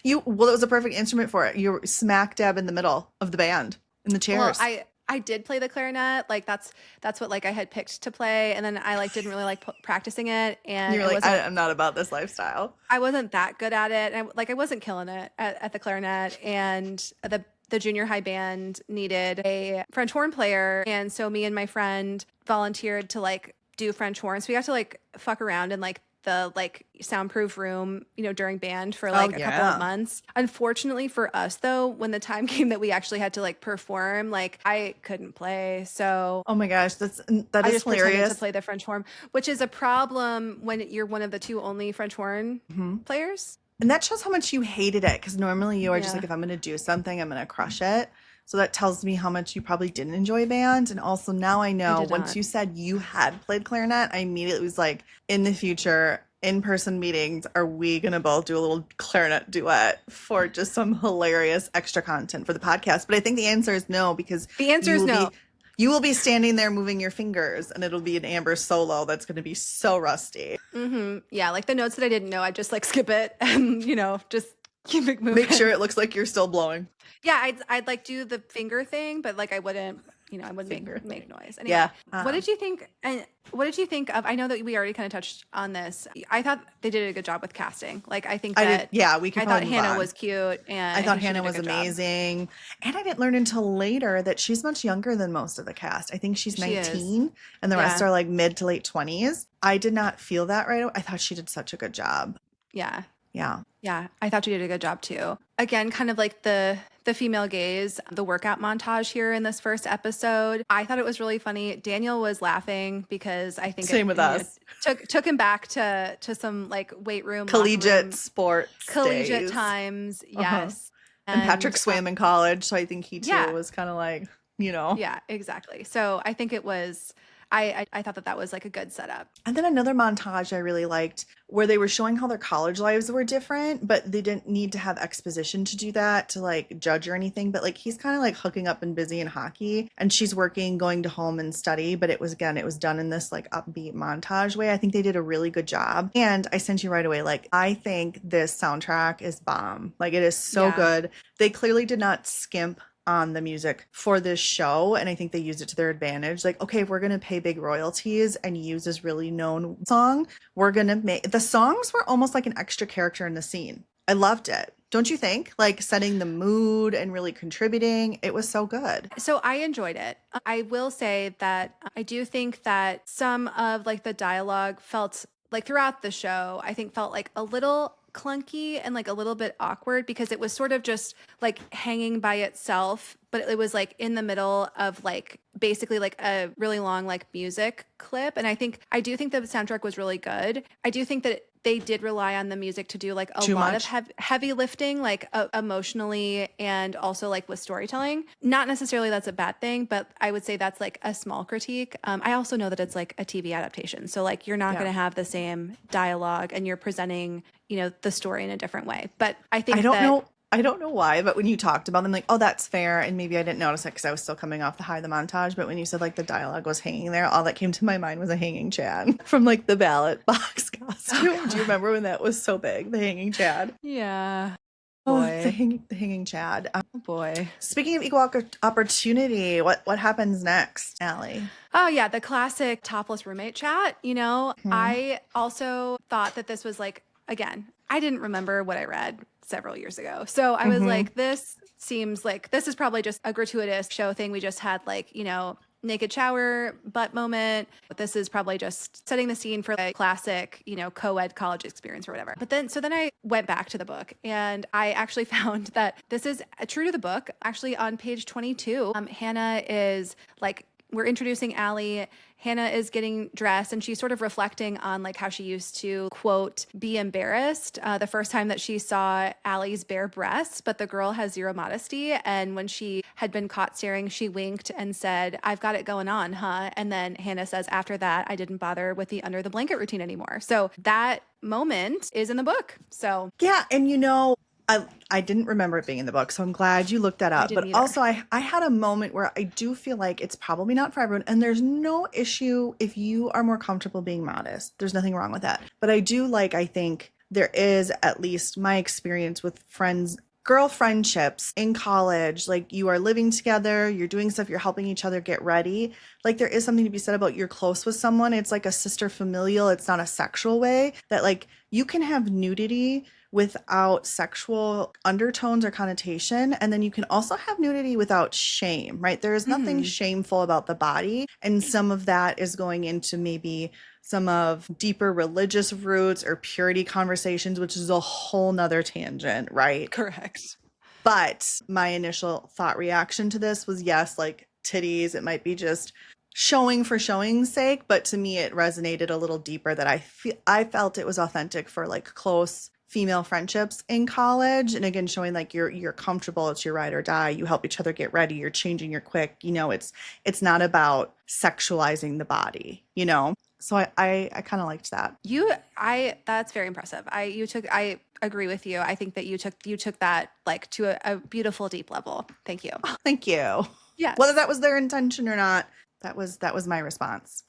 S1: Well, it was a perfect instrument for it. You were smack dab in the middle of the band in the chairs.
S2: Well, I did play the clarinet. Like that's what like I had picked to play, and then I like didn't really like practicing it. And
S1: you're like, I'm not about this lifestyle.
S2: I wasn't that good at it, and I wasn't killing it at the clarinet. And the junior high band needed a French horn player, and so me and my friend volunteered to like do French horn. So we got to like fuck around in like the like soundproof room, during band for like a couple of months. Unfortunately for us though, when the time came that we actually had to like perform, like I couldn't play. So
S1: oh my gosh, that
S2: I
S1: is
S2: just
S1: hilarious.
S2: To play the French horn, which is a problem when you're one of the two only French horn players.
S1: And that shows how much you hated it, because normally you are just like, if I'm going to do something, I'm going to crush it. So that tells me how much you probably didn't enjoy band. And also now I know once you said you had played clarinet, I immediately was like, in the future, in-person meetings, are we going to both do a little clarinet duet for just some hilarious extra content for the podcast? But I think the answer is no, because
S2: the answer is no.
S1: You will be standing there moving your fingers, and it'll be an Amber solo that's going to be so rusty.
S2: Yeah, like the notes that I didn't know, I'd just like skip it and, just keep it moving.
S1: Make sure it looks like you're still blowing.
S2: Yeah, I'd like do the finger thing, but like I wouldn't, I wouldn't make noise. Anyway,
S1: yeah.
S2: What did you think? And what did you think of? I know that we already kind of touched on this. I thought they did a good job with casting. Like I think that
S1: we could.
S2: I thought Hannah was cute, and
S1: I thought Hannah was amazing. And I didn't learn until later that she's much younger than most of the cast. I think she's 19, and the rest are like mid to late 20s. I did not feel that right away. I thought she did such a good job.
S2: Yeah.
S1: Yeah,
S2: I thought she did a good job too. Again, kind of like the female gaze, the workout montage here in this first episode. I thought it was really funny. Daniel was laughing because I think
S1: same with us.
S2: Took him back to some like weight room,
S1: collegiate sports,
S2: collegiate times. Yes,
S1: and Patrick swam in college, so I think he too was kind of like
S2: Yeah, exactly. So I think it was. I thought that was like a good setup.
S1: And then another montage I really liked where they were showing how their college lives were different, but they didn't need to have exposition to do that, to like judge or anything. But like he's kind of like hooking up and busy in hockey, and she's working, going to home and study. But it was done in this like upbeat montage way. I think they did a really good job. And I sent you right away, like, I think this soundtrack is bomb. Like it is so good. They clearly did not skimp on the music for this show, and I think they used it to their advantage. Like, okay, if we're gonna pay big royalties and use this really known song, we're gonna make the songs were almost like an extra character in the scene. I loved it. Don't you think? Like setting the mood and really contributing. It was so good.
S2: So I enjoyed it. I will say that I do think that some of like the dialogue felt like throughout the show, I think felt like a little clunky and like a little bit awkward because it was sort of just like hanging by itself, but it was like in the middle of like basically like a really long like music clip. And I do think the soundtrack was really good. I do think that they did rely on the music to do like a lot of heavy lifting, like emotionally and also like with storytelling. Not necessarily that's a bad thing, but I would say that's like a small critique. I also know that it's like a TV adaptation. So like you're not going to have the same dialogue and you're presenting, the story in a different way. But I think
S1: I don't know why, but when you talked about them, like, oh, that's fair. And maybe I didn't notice it because I was still coming off the high of the montage. But when you said like the dialogue was hanging there, all that came to my mind was a hanging Chad from like the ballot box costume. Oh, do you remember when that was so big? The hanging Chad.
S2: Yeah.
S1: Oh, the hanging Chad.
S2: Oh boy.
S1: Speaking of equal opportunity, what happens next, Allie?
S2: Oh yeah, the classic topless roommate chat. I also thought that this was like, again, I didn't remember what I read several years ago. So I was like, this seems like this is probably just a gratuitous show thing. We just had like, naked shower butt moment. This is probably just setting the scene for a classic, co-ed college experience or whatever. But then I went back to the book and I actually found that this is true to the book. Actually on page 22, Hannah is like, we're introducing Allie. Hannah is getting dressed and she's sort of reflecting on like how she used to, quote, be embarrassed the first time that she saw Allie's bare breasts, but the girl has zero modesty. And when she had been caught staring, she winked and said, "I've got it going on, huh?" And then Hannah says, after that, I didn't bother with the under the blanket routine anymore. So that moment is in the book. So
S1: yeah. And I didn't remember it being in the book, so I'm glad you looked that up. But also I had a moment where I do feel like it's probably not for everyone. And there's no issue if you are more comfortable being modest. There's nothing wrong with that. But I think there is, at least my experience with girl friendships in college, like you are living together, you're doing stuff, you're helping each other get ready. Like there is something to be said about you're close with someone. It's like a sister familial. It's not a sexual way that like you can have nudity without sexual undertones or connotation. And then you can also have nudity without shame, right? There is nothing shameful about the body. And some of that is going into maybe some of deeper religious roots or purity conversations, which is a whole nother tangent, right?
S2: Correct.
S1: But my initial thought reaction to this was, yes, like titties, it might be just showing for showing's sake. But to me, it resonated a little deeper that I felt it was authentic for like close female friendships in college. And again, showing like you're comfortable, it's your ride or die, you help each other get ready, you're changing, you're quick, it's not about sexualizing the body, so I kind of liked that.
S2: That's very impressive. I agree with you. I think that you took that like to a beautiful deep level. Thank you.
S1: Oh, thank you.
S2: Yeah,
S1: whether that was their intention or not, that was my response.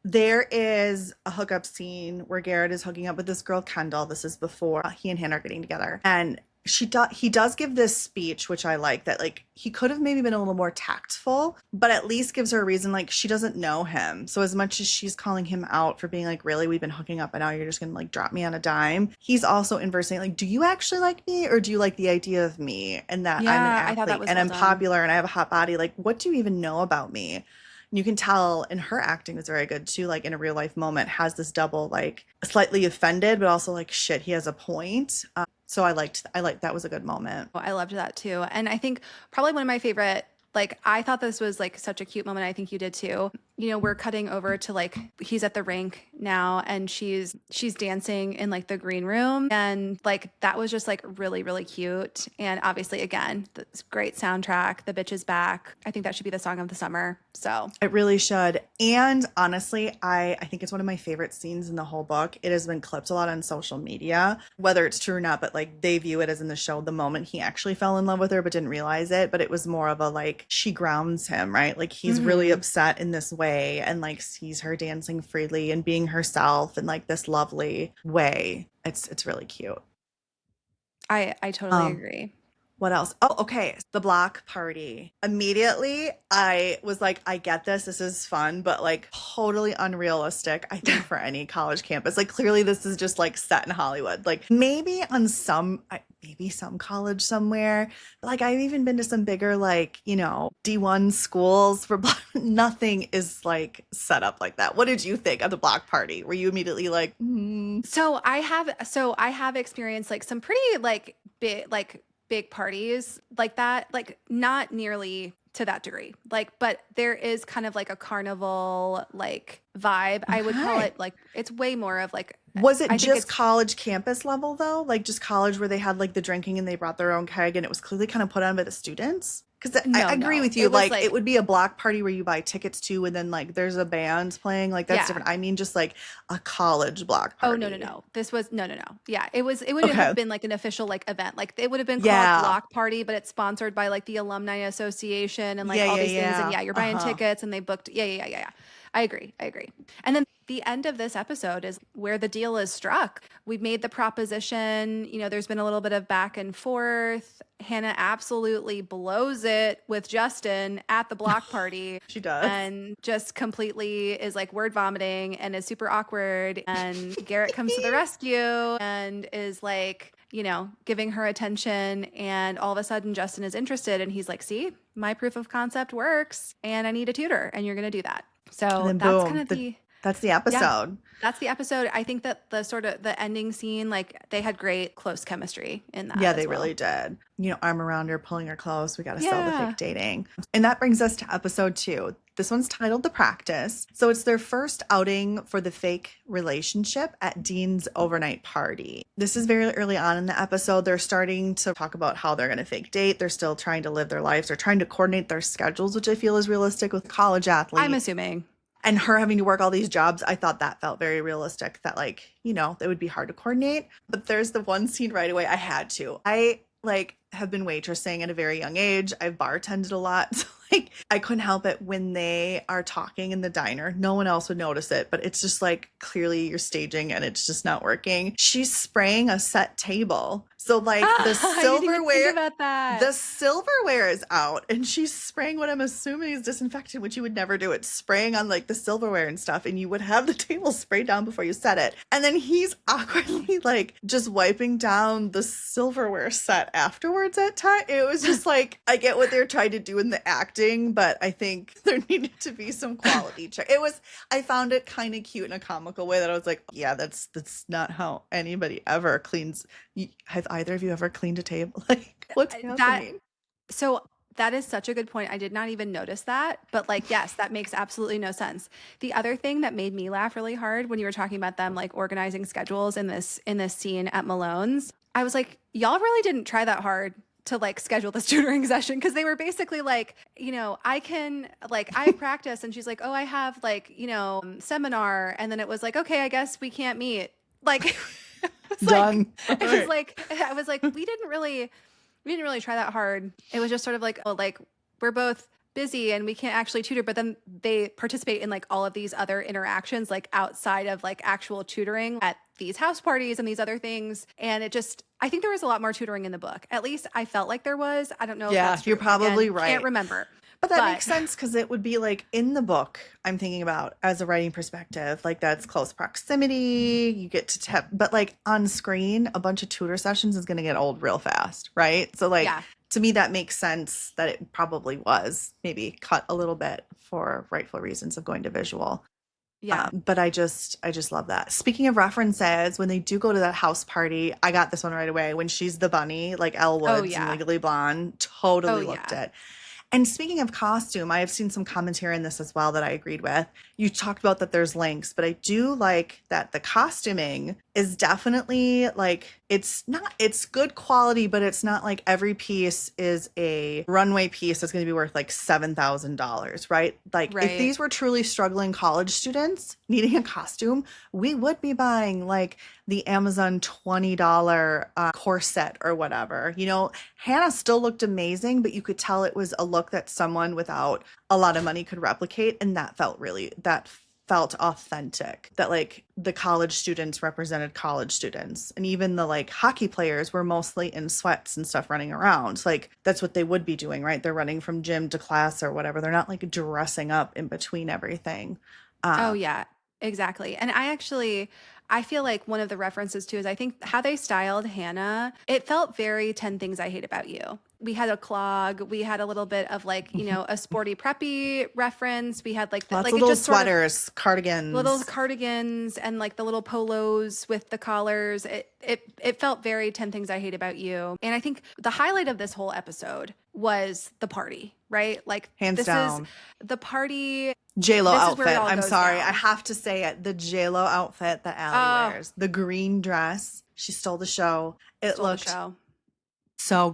S1: There is a hookup scene where Garrett is hooking up with this girl, Kendall. This is before he and Hannah are getting together. And he does give this speech, which I like, that like he could have maybe been a little more tactful, but at least gives her a reason. Like she doesn't know him. So as much as she's calling him out for being like, really, we've been hooking up and now you're just going to like drop me on a dime. He's also inversing like, do you actually like me or do you like the idea of me and that I'm an athlete and I'm popular and I have a hot body? Like, what do you even know about me? You can tell, and her acting is very good too, like in a real life moment, has this double, like slightly offended, but also like, shit, he has a point. So I liked that was a good moment.
S2: I loved that too. And I think probably one of my favorite, like, I thought this was like such a cute moment. I think you did too. We're cutting over to like, he's at the rink now and she's dancing in like the green room. And like, that was just like really, really cute. And obviously again, this great soundtrack, The Bitch Is Back. I think that should be the song of the summer. So
S1: it really should. And honestly, I think it's one of my favorite scenes in the whole book. It has been clipped a lot on social media, whether it's true or not, but like they view it as in the show, the moment he actually fell in love with her, but didn't realize it. But it was more of a like, she grounds him, right? Like he's really upset in this way and like sees her dancing freely and being herself in like this lovely way. It's really cute.
S2: I totally agree.
S1: What else? Oh, okay. The block party. Immediately, I was like, I get this. This is fun, but like totally unrealistic, I think, for any college campus. Like clearly this is just like set in Hollywood. Like maybe on some, maybe some college somewhere. But like I've even been to some bigger like, D1 schools for nothing is like set up like that. What did you think of the block party? Were you immediately like,
S2: So I have experienced like some pretty big parties like that, like not nearly to that degree. Like, but there is kind of like a carnival like vibe. I would call
S1: okay.
S2: it like it's way more of like
S1: Was it
S2: I think
S1: just
S2: it's
S1: college campus level though? Like just college where they had like the drinking and they brought their own keg and it was clearly kind of put on by the students? Because I
S2: no,
S1: agree
S2: no.
S1: with you.
S2: It was
S1: Like it
S2: like
S1: would be a block party where you buy tickets to and then like there's a band playing. Like that's
S2: yeah.
S1: different. I mean just like a college block
S2: Oh, no, no,
S1: party.
S2: no. This was no, no, no. Yeah, it would
S1: Okay.
S2: have been like an official like event. Like it would have been called
S1: Yeah.
S2: Block Party, but it's sponsored by like the Alumni Association and like
S1: Yeah,
S2: all
S1: yeah,
S2: these things. And
S1: yeah.
S2: yeah, you're buying
S1: Uh-huh.
S2: tickets and they booked. Yeah, yeah, yeah, yeah, yeah. I agree. I agree. And then the end of this episode is where the deal is struck. We've made the proposition, there's been a little bit of back and forth. Hannah absolutely blows it with Justin at the block party
S1: She does.
S2: and just completely is like word vomiting and is super awkward. And Garrett comes to the rescue and is like, giving her attention. And all of a sudden, Justin is interested. And he's like, see, my proof of concept works and I need a tutor and you're going to do that.
S1: And
S2: So
S1: then
S2: that's kind
S1: boom,
S2: of the,
S1: that's the
S2: yeah,
S1: episode.
S2: that's the episode. I think that the sort of the ending scene, like they had great close chemistry in that
S1: Yeah,
S2: as
S1: they
S2: well.
S1: really did. Arm around her, pulling her close. We got to sell the
S2: Yeah.
S1: fake dating. And that brings us to episode 2. This one's titled The Practice. So it's their first outing for the fake relationship at Dean's overnight party. This is very early on in the episode. They're starting to talk about how they're going to fake date. They're still trying to live their lives. They're trying to coordinate their schedules, which I feel is realistic with college
S2: I'm
S1: athletes.
S2: assuming.
S1: And her having to work all these jobs, I thought that felt very realistic, that like, it would be hard to coordinate. But there's the one scene right away I had to. I like have been waitressing at a very young age. I've bartended a lot. So like I couldn't help it when they are talking in the diner. No one else would notice it, but it's just like clearly you're staging and it's just not working. She's spraying a set table. So like the
S2: I didn't even think
S1: silverware
S2: about that.
S1: the silverware is out and she's spraying what I'm assuming is disinfectant, which you would never do. It's spraying on like the silverware and stuff, and you would have the table sprayed down before you set it. And then he's awkwardly like just wiping down the silverware set afterwards at time. It was just like, I get what they're trying to do in the acting, but I think there needed to be some quality check. I found it kind of cute in a comical way that I was like, yeah, that's not how anybody ever cleans. Have either of you ever cleaned a table? Like, what's happening?
S2: So that is such a good point. I did not even notice that, but like, yes, that makes absolutely no sense. The other thing that made me laugh really hard when you were talking about them like organizing schedules in this scene at Malone's, I was like, y'all really didn't try that hard to like schedule this tutoring session, because they were basically like, I practice, and she's like, oh, I have like, seminar, and then it was like, okay, I guess we can't meet. Like, it's
S1: Done.
S2: like, it was like, I was like, we didn't really try that hard. It was just sort of like, oh, like we're both busy and we can't actually tutor, but then they participate in like all of these other interactions, like outside of like actual tutoring at these house parties and these other things. And I think there was a lot more tutoring in the book. At least I felt like there was. I don't know.
S1: Yeah,
S2: if that's true.
S1: you're probably
S2: Again,
S1: right.
S2: Can't remember.
S1: But that makes sense, because it would be like in the book, I'm thinking about as a writing perspective, like that's close proximity. You get to but like on screen, a bunch of tutor sessions is going to get old real fast, right? So like to me, that makes sense that it probably was maybe cut a little bit for rightful reasons of going to visual.
S2: Yeah.
S1: But I just love that. Speaking of references, when they do go to that house party, I got this one right away. When she's the bunny, like Elle Woods in Legally Blonde, totally looked it. And speaking of costume, I have seen some commentary in this as well that I agreed with. You talked about that there's links, but I do like that the costuming is definitely like, it's good quality, but it's not like every piece is a runway piece that's going to be worth like $7,000, right? Like if these were truly struggling college students needing a costume, we would be buying like the Amazon $20 corset or whatever. Hannah still looked amazing, but you could tell it was a look that someone without a lot of money could replicate. And that felt authentic, that like the college students represented college students, and even the like hockey players were mostly in sweats and stuff running around. So, like that's what they would be doing, right? They're running from gym to class or whatever. They're not like dressing up in between everything.
S2: Oh yeah, exactly. And I feel like one of the references too is I think how they styled Hannah, it felt very 10 Things I Hate About You. We had a clog. We had a little bit of like, you know, a sporty preppy reference. We had like
S1: lots
S2: like
S1: of
S2: it
S1: little
S2: just sort of
S1: sweaters, cardigans,
S2: little cardigans and like the little polos with the collars. It felt very 10 Things I Hate About You. And I think the highlight of this whole episode was the party, right? Like
S1: hands
S2: this
S1: down.
S2: is the party.
S1: JLo
S2: This is
S1: outfit.
S2: where it all
S1: I'm
S2: goes
S1: sorry.
S2: down.
S1: I have to say it. The JLo outfit that Elle wears. The green dress. She stole the show. It
S2: Stole the
S1: looked
S2: show.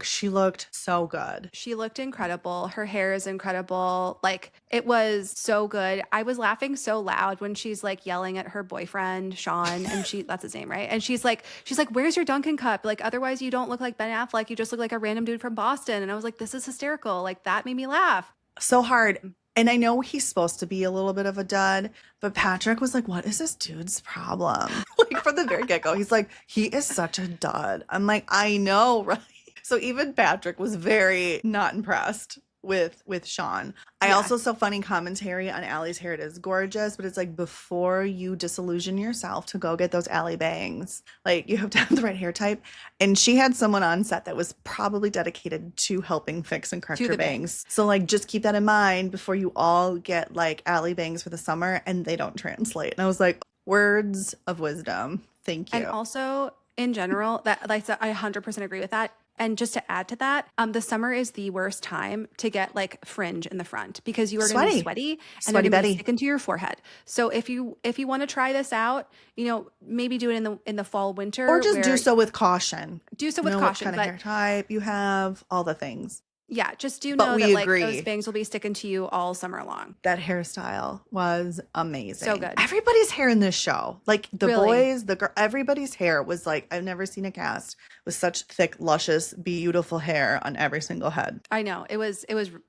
S1: she looked so good.
S2: She looked incredible. Her hair is incredible. Like it was so good. I was laughing so loud when she's like yelling at her boyfriend, Sean, and that's his name, right? And she's like, where's your Dunkin' cup? Like, otherwise you don't look like Ben Affleck. You just look like a random dude from Boston. And I was like, this is hysterical. Like that made me laugh.
S1: So hard. And I know he's supposed to be a little bit of a dud, but Patrick was like, what is this dude's problem? Like from the very get-go, he's like, he is such a dud. I'm like, I know, right? So even Patrick was very not impressed with Sean. I also saw funny commentary on Allie's hair. It is gorgeous, but it's like before you disillusion yourself to go get those Allie bangs, like you have to have the right hair type. And she had someone on set that was probably dedicated to helping fix and correct her bangs. So like just keep that in mind before you all get like Allie bangs for the summer and they don't translate. And I was like, words of wisdom. Thank you.
S2: And also in general, that like I 100% agree with that. And just to add to that, the summer is the worst time to get like fringe in the front because you are going to be sweaty and they're going to stick into your forehead. So if you want to try this out, you know, maybe do it in the fall, winter,
S1: or just do so with caution.
S2: Do so with caution.
S1: What kind of hair type you have, all the things.
S2: Yeah, just know that like those bangs will be sticking to you all summer long.
S1: That hairstyle was amazing.
S2: So good.
S1: Everybody's hair in this show, like the boys, the girl, everybody's hair was like, I've never seen a cast with such thick, luscious, beautiful hair on every single head.
S2: I know. It was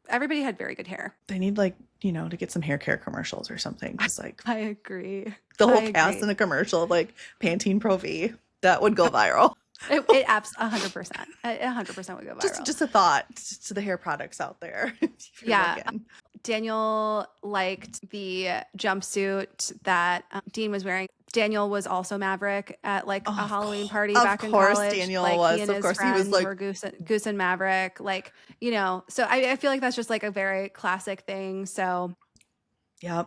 S2: everybody had very good hair.
S1: They need like, you know, to get some hair care commercials or something. Just like
S2: I agree.
S1: The whole cast in a commercial of like Pantene Pro V. That would go viral.
S2: It abs 100%. 100% would go viral.
S1: Just a thought to the hair products out there.
S2: Yeah. Daniel liked the jumpsuit that Dean was wearing. Daniel was also Maverick at like a Halloween party back in college. Of course
S1: Daniel was. Of course he was like
S2: were Goose and Maverick. Like, you know, so I feel like that's just like a very classic thing. So
S1: yeah,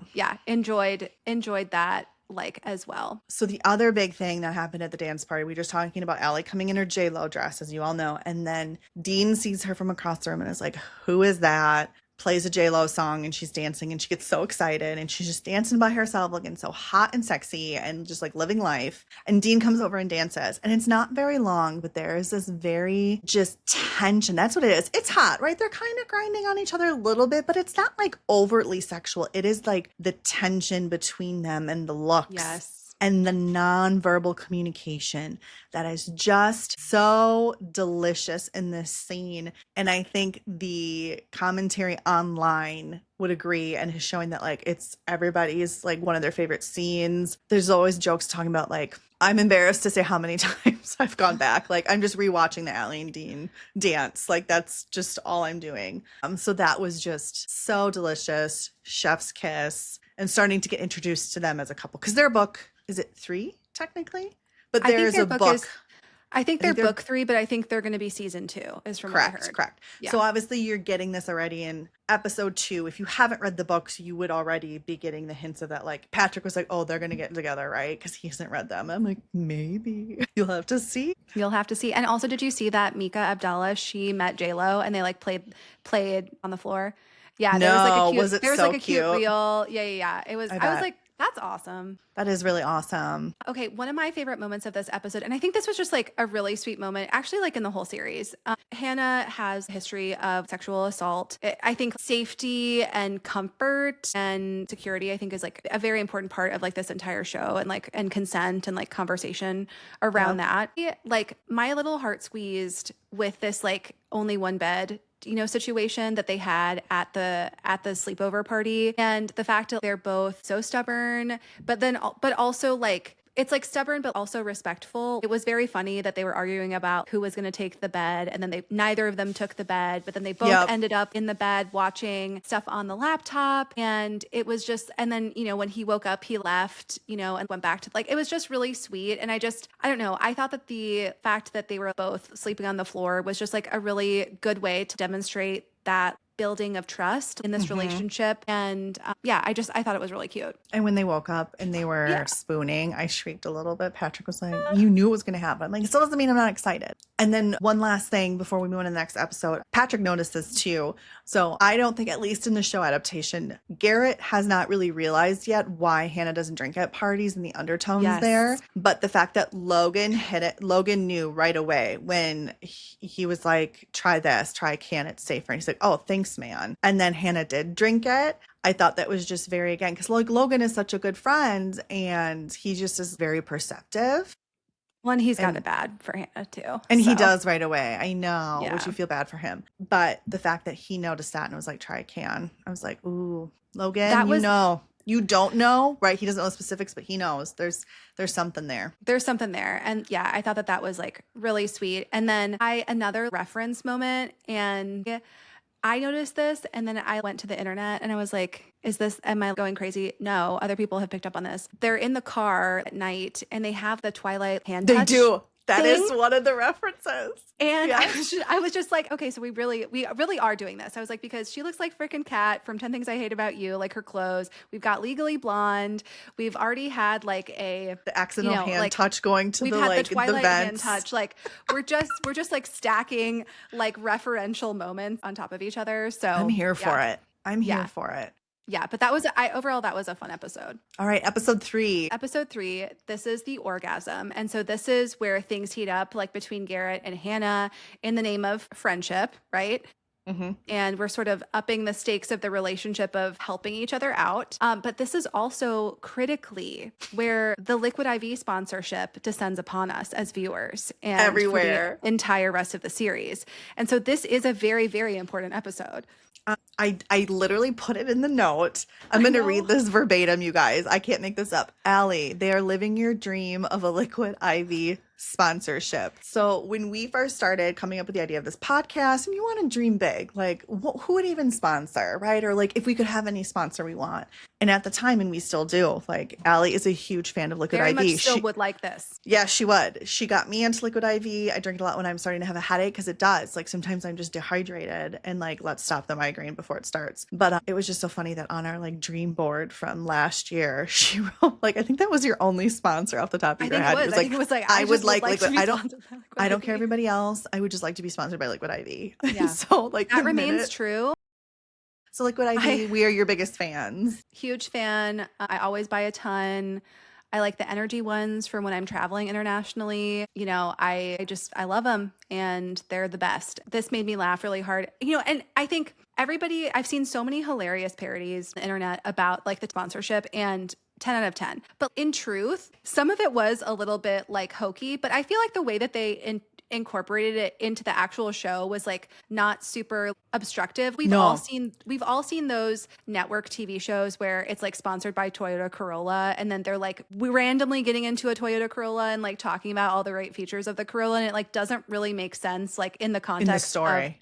S2: enjoyed that like as well.
S1: So the other big thing that happened at the dance party, we were just talking about Allie coming in her J-Lo dress, as you all know, and then Dean sees her from across the room and is like, who is that? Plays a J-Lo song and she's dancing and she gets so excited and she's just dancing by herself looking so hot and sexy and just like living life. And Dean comes over and dances and it's not very long, but there is this very just tension. That's what it is. It's hot, right? They're kind of grinding on each other a little bit, but it's not like overtly sexual. It is like the tension between them and the looks.
S2: Yes.
S1: And the nonverbal communication that is just so delicious in this scene. And I think the commentary online would agree and is showing that like it's everybody's like one of their favorite scenes. There's always jokes talking about like, I'm embarrassed to say how many times I've gone back. Like I'm just rewatching the Allie and Dean dance. Like that's just all I'm doing. So that was just so delicious. Chef's kiss. And starting to get introduced to them as a couple. Because their book, is it 3 technically? But there's a book.
S2: I think they're book 3, but I think they're going to be season 2 is from what I heard.
S1: Correct. Yeah. So obviously you're getting this already in episode 2. If you haven't read the books, you would already be getting the hints of that. Like Patrick was like, oh, they're going to get together, right? Because he hasn't read them. I'm like, maybe. You'll have to see.
S2: You'll have to see. And also, did you see that Mika Abdallah, she met J-Lo and they like played on the floor? Yeah, there was like a cute, there was like a cute reel. Yeah. It was. I was like, that's awesome.
S1: That is really awesome.
S2: Okay, one of my favorite moments of this episode, and I think this was just like a really sweet moment, actually, like in the whole series. Hannah has a history of sexual assault. I think safety and comfort and security, I think, is like a very important part of like this entire show, and consent and like conversation around that. Like my little heart squeezed with this like only one bed situation that they had at the sleepover party, and the fact that they're both so stubborn, but also like it's like stubborn, but also respectful. It was very funny that they were arguing about who was going to take the bed. And then neither of them took the bed, but then they both ended up in the bed watching stuff on the laptop. And it was just, and then, when he woke up, he left, and went back to it was just really sweet. And I don't know. I thought that the fact that they were both sleeping on the floor was just like a really good way to demonstrate that building of trust in this relationship. And I thought it was really cute.
S1: And when they woke up and they were spooning, I shrieked a little bit. Patrick was like, you knew it was going to happen. I'm like, it still doesn't mean I'm not excited. And then one last thing before we move on to the next episode, Patrick noticed this too. So I don't think, at least in the show adaptation, Garrett has not really realized yet why Hannah doesn't drink at parties and the undertones there. But the fact that Logan knew right away when he was like, try this, try a can, it's safer. And he's like, oh, thanks, man. And then Hannah did drink it. I thought that was just very, again, because like Logan is such a good friend and he just is very perceptive.
S2: Well, and he's got it bad for Hannah too.
S1: And he does right away. I know,
S2: Yeah.
S1: which you feel bad for him. But the fact that he noticed that and was like, try a can. I was like, ooh, Logan, you don't know, right? He doesn't know the specifics, but he knows there's something there.
S2: There's something there. And yeah, I thought that was like really sweet. And then another reference moment, and I noticed this, and then I went to the internet and I was like, am I going crazy? No, other people have picked up on this. They're in the car at night and they have the Twilight hand touch.
S1: They do. That
S2: thing.
S1: is one of the references.
S2: And I was just like, okay, so we really are doing this. I was like, because she looks like frickin' Kat from 10 Things I Hate About You, like her clothes. We've got Legally Blonde. We've already had like the
S1: accidental hand touch going to
S2: the Twilight hand touch. Like we're just like stacking like referential moments on top of each other. So
S1: I'm here for it. I'm here for it.
S2: Yeah, but overall that was a fun episode.
S1: All right, episode 3.
S2: Episode 3, this is the orgasm. And so this is where things heat up like between Garrett and Hannah in the name of friendship, right? And we're sort of upping the stakes of the relationship of helping each other out. But this is also critically where the Liquid IV sponsorship descends upon us as viewers and
S1: everywhere,
S2: for the entire rest of the series. And so this is a very, very important episode.
S1: I literally put it in the note. I'm going to read this verbatim, you guys. I can't make this up. Allie, they are living your dream of a Liquid IV sponsorship. So when we first started coming up with the idea of this podcast, and you want to dream big, like who would even sponsor, right? Or like if we could have any sponsor we want. And at the time, and we still do, like Allie is a huge fan of Liquid
S2: Very
S1: IV.
S2: Much still would like this.
S1: Yeah, she would. She got me into Liquid IV. I drink it a lot when I'm starting to have a headache because it does. Like sometimes I'm just dehydrated and like, let's stop the migraine before it starts. But it was just so funny that on our like dream board from last year, she wrote like, I think that was your only sponsor off the top of your head.
S2: I think it was like,
S1: I would like Liquid. I don't
S2: IV.
S1: care everybody else. I would just like to be sponsored by Liquid IV.
S2: Yeah.
S1: So like
S2: that remains true.
S1: So Liquid IV, we are your biggest fans.
S2: Huge fan. I always buy a ton. I like the energy ones from when I'm traveling internationally. I love them and they're the best. This made me laugh really hard. And I think I've seen so many hilarious parodies on the internet about like the sponsorship, and 10 out of 10. But in truth, some of it was a little bit like hokey, but I feel like the way that they incorporated it into the actual show was like not super obstructive. We've all seen those network TV shows where it's like sponsored by Toyota Corolla, and then they're like randomly getting into a Toyota Corolla and like talking about all the right features of the Corolla, and it like doesn't really make sense like in the context
S1: in the story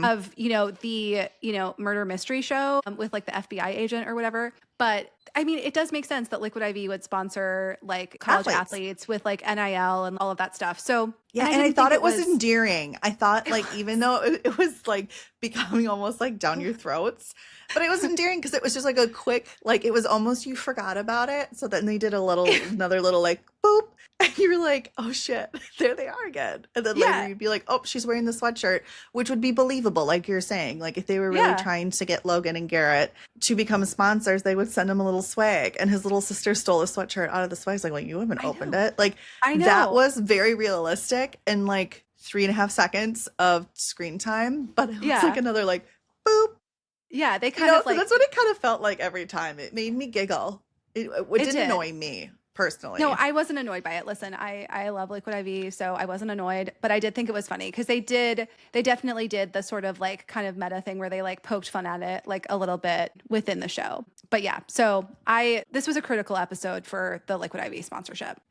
S2: of the murder mystery show with like the FBI agent or whatever. But I mean, it does make sense that Liquid IV would sponsor like college athletes with like NIL and all of that stuff. So
S1: yeah, and I thought it was endearing. I thought like even though it was like becoming almost like down your throats, but it was endearing because it was just like a quick, like it was almost you forgot about it. So then they did another little like boop, and you were like, oh shit, there they are again. And then later you'd be like, oh, she's wearing the sweatshirt, which would be believable, like you're saying. Like if they were really trying to get Logan and Garrett to become sponsors, they would send him a little swag. And his little sister stole a sweatshirt out of the swag. It's like, you haven't opened it. Like that was very realistic and like 3.5 seconds of screen time, but it was like another like boop.
S2: Yeah, they kind of like
S1: that's what it kind of felt like every time. It made me giggle. It didn't annoy me personally.
S2: No, I wasn't annoyed by it. Listen, I love Liquid IV, so I wasn't annoyed, but I did think it was funny because they definitely did the sort of like kind of meta thing where they like poked fun at it like a little bit within the show. But yeah, so this was a critical episode for the Liquid IV sponsorship.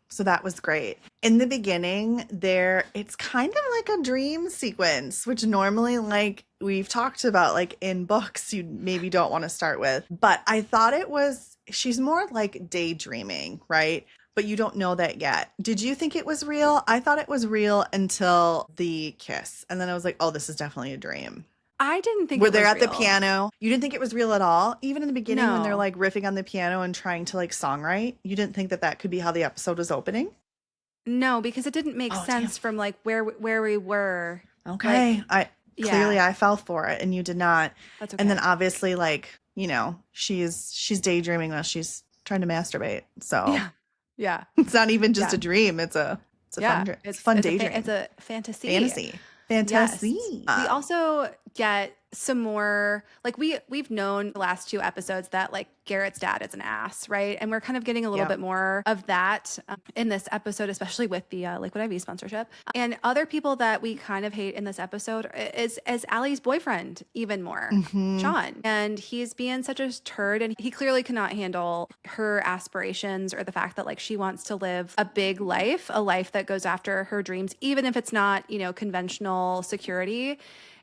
S1: So that was great. In the beginning, it's kind of like a dream sequence, which normally like we've talked about like in books you maybe don't want to start with. But I thought she's more like daydreaming, right? But you don't know that yet. Did you think it was real? I thought it was real until the kiss. And then I was like, oh, this is definitely a dream.
S2: I didn't think
S1: Where
S2: it was
S1: they're at the
S2: real.
S1: piano. You didn't think it was real at all? Even in the beginning when they're
S2: No.
S1: like riffing on the piano and trying to like songwrite, you didn't think that could be how the episode was opening?
S2: No, because it didn't make sense from like where we were.
S1: Okay.
S2: Like,
S1: Clearly I fell for it and you did not.
S2: That's okay.
S1: And then obviously like, you know, she's daydreaming while she's trying to masturbate. So
S2: yeah.
S1: It's not even just a dream. It's a fun dream. It's a fun daydream.
S2: It's a fantasy.
S1: Fantasy.
S2: Yes. We also get some more, like we've known the last 2 episodes that like Garrett's dad is an ass, right? And we're kind of getting a little bit more of that in this episode, especially with the Liquid IV sponsorship. And other people that we kind of hate in this episode is Allie's boyfriend even more, Sean. And he's being such a turd, and he clearly cannot handle her aspirations or the fact that like she wants to live a big life, a life that goes after her dreams, even if it's not, you know, conventional security.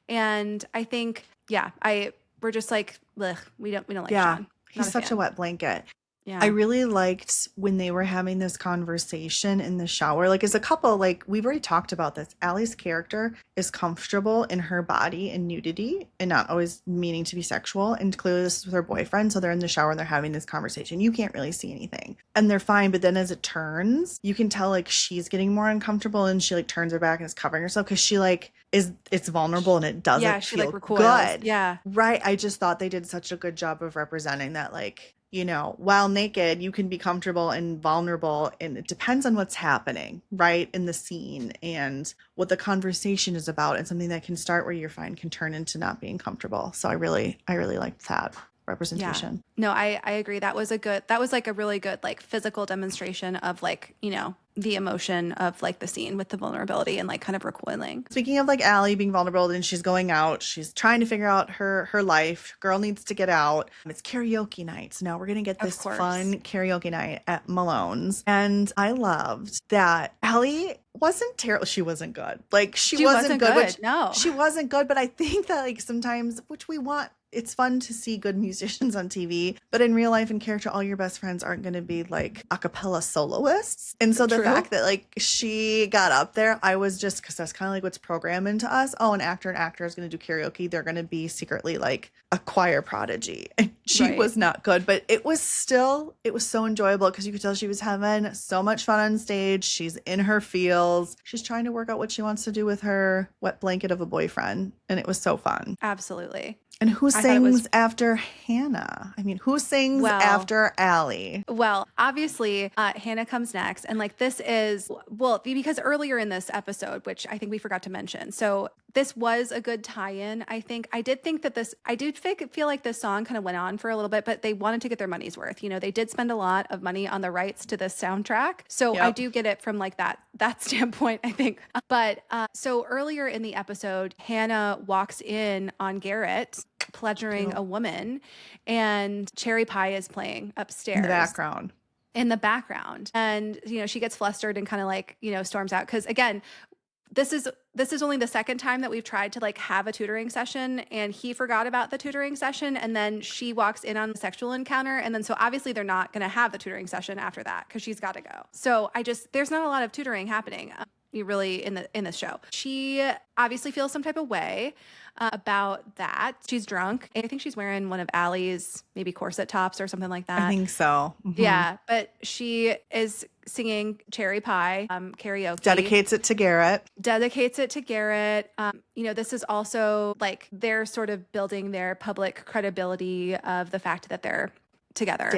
S2: And I think, we're just like, ugh, we don't like Sean.
S1: He's such a wet blanket.
S2: Yeah.
S1: I really liked when they were having this conversation in the shower. Like as a couple, like we've already talked about this. Allie's character is comfortable in her body and nudity and not always meaning to be sexual. And clearly this is with her boyfriend. So they're in the shower and they're having this conversation. You can't really see anything. And they're fine. But then as it turns, you can tell like she's getting more uncomfortable and she like turns her back and is covering herself because she like it's vulnerable and it doesn't
S2: she
S1: feel
S2: like recoils.
S1: good.
S2: Yeah.
S1: Right. I just thought they did such a good job of representing that, like, you know, while naked, you can be comfortable and vulnerable, and it depends on what's happening, right, in the scene and what the conversation is about, and something that can start where you're fine can turn into not being comfortable. So I really liked that representation.
S2: No, I agree. That was like a really good like physical demonstration of like, you know, the emotion of like the scene with the vulnerability and like kind of recoiling.
S1: Speaking of like Allie being vulnerable and she's going out, she's trying to figure out her life. Girl needs to get out. It's karaoke night. So now we're going to get this fun karaoke night at Malone's. And I loved that Allie wasn't terrible. She wasn't good. Like she wasn't good. No, she wasn't good. But I think that like sometimes, which we want, it's fun to see good musicians on TV, but in real life and character, all your best friends aren't going to be like a cappella soloists. And so the fact that like she got up there, I was just, because that's kind of like what's programmed into us. Oh, an actor is going to do karaoke. They're going to be secretly like a choir prodigy. And she was not good, but it was so enjoyable because you could tell she was having so much fun on stage. She's in her feels. She's trying to work out what she wants to do with her wet blanket of a boyfriend. And it was so fun.
S2: Absolutely.
S1: And who sings after Hannah? I mean, who sings after Allie?
S2: Well, obviously, Hannah comes next. And like this is, well, because earlier in this episode, which I think we forgot to mention, so this was a good tie-in, I think. I did feel like this song kind of went on for a little bit, but they wanted to get their money's worth. You know, they did spend a lot of money on the rights to this soundtrack. So I do get it from like that standpoint, I think. But so earlier in the episode, Hannah walks in on Garrett pleasuring a woman, and Cherry Pie is playing upstairs. In the background. And, you know, she gets flustered and kind of like, you know, storms out. Because again, this is only the second time that we've tried to like have a tutoring session, and he forgot about the tutoring session, and then she walks in on a sexual encounter, and then so obviously they're not going to have the tutoring session after that because she's got to go. So there's not a lot of tutoring happening really in this show. She obviously feels some type of way about that. She's drunk. I think she's wearing one of Allie's maybe corset tops or something like that.
S1: I think so. Mm-hmm.
S2: Yeah, but she is singing Cherry Pie karaoke.
S1: Dedicates it to Garrett.
S2: You know, this is also like they're sort of building their public credibility of the fact that they're together,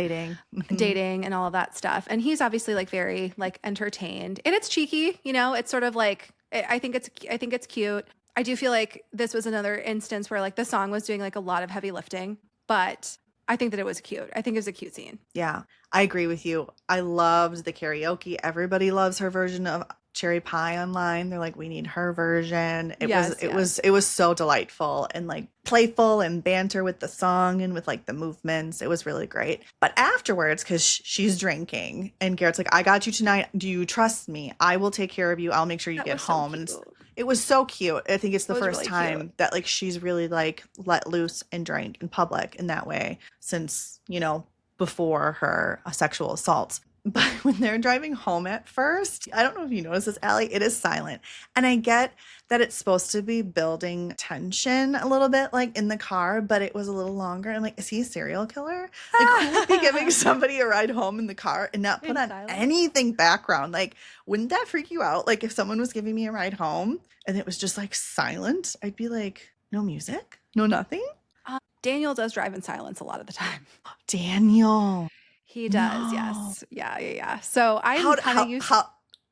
S2: dating and all of that stuff. And he's obviously like very like entertained, and it's cheeky, you know, it's sort of like, I think it's cute. I do feel like this was another instance where like the song was doing like a lot of heavy lifting, but I think that it was cute. I think it was a cute scene.
S1: Yeah, I agree with you. I loved the karaoke. Everybody loves her version of Cherry Pie online. They're like, we need her version.
S2: Yes, yes.
S1: It was so delightful and like playful and banter with the song and with like the movements. It was really great. But afterwards, because she's drinking and Garrett's like, I got you tonight. Do you trust me? I will take care of you. I'll make sure you
S2: That
S1: get
S2: was so
S1: home.
S2: cute.
S1: It was so cute. I think it's the
S2: It was
S1: first
S2: really
S1: time
S2: cute.
S1: that like she's really like let loose and drank in public in that way since, you know, before her sexual assaults. But when they're driving home at first, I don't know if you noticed this, Allie, it is silent. And I get that it's supposed to be building tension a little bit, like in the car, but it was a little longer. I'm like, is he a serial killer? Like, who would be giving somebody a ride home in the car and not put
S2: In
S1: on
S2: silence.
S1: anything background? Like, wouldn't that freak you out? Like, if someone was giving me a ride home and it was just like silent, I'd be like, no music, no nothing.
S2: Daniel does drive in silence a lot of the time.
S1: Daniel.
S2: He does,
S1: No.
S2: yes. Yeah, yeah, yeah. So I'm
S1: How
S2: kind of
S1: how
S2: used.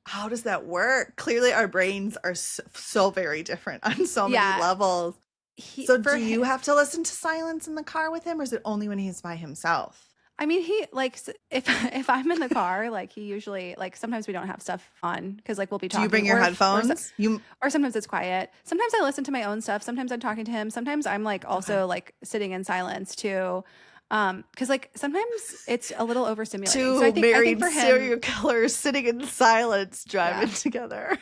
S1: how does that work? Clearly, our brains are so very different on so many
S2: Yeah,
S1: levels.
S2: he
S1: So,
S2: for
S1: do
S2: him.
S1: you have to listen to silence in the car with him, or is it only when he's by himself?
S2: I mean, he like if if I'm in the car, like he usually like sometimes we don't have stuff on because like we'll be
S1: Do you
S2: talking
S1: bring your
S2: or
S1: headphones? You
S2: or sometimes it's quiet. Sometimes I listen to my own stuff. Sometimes I'm talking to him. Sometimes I'm like
S1: okay?
S2: also like sitting in silence too. Because like sometimes it's a little overstimulating. So
S1: Two
S2: I think
S1: married
S2: for him,
S1: serial killers sitting in silence,
S2: yeah,
S1: driving together.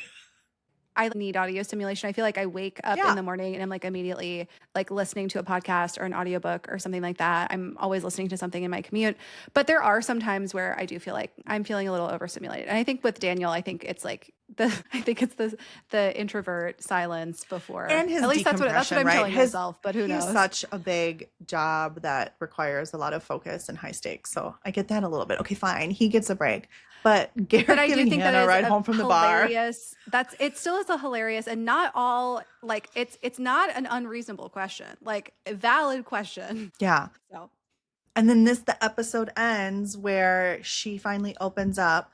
S2: I need audio stimulation. I feel like I wake up in
S1: Yeah.
S2: the morning and I'm like immediately like listening to a podcast or an audiobook or something like that. I'm always listening to something in my commute. But there are some times where I do feel like I'm feeling a little overstimulated. And I think with Daniel, I think it's like I think it's the introvert silence before.
S1: And his
S2: At least that's what
S1: decompression,
S2: I'm
S1: right?
S2: telling myself, but who
S1: He has
S2: knows?
S1: such a big job that requires a lot of focus and high stakes. So I get that a little bit. Okay, fine. He gets a break. But
S2: But
S1: Garrett
S2: I do
S1: giving
S2: think that
S1: Hannah a
S2: is
S1: ride
S2: a
S1: home from the bar.
S2: hilarious. That's it. Still is a hilarious, and not all like it's not an unreasonable question, like a valid question.
S1: Yeah.
S2: So
S1: And then the episode ends where she finally opens up.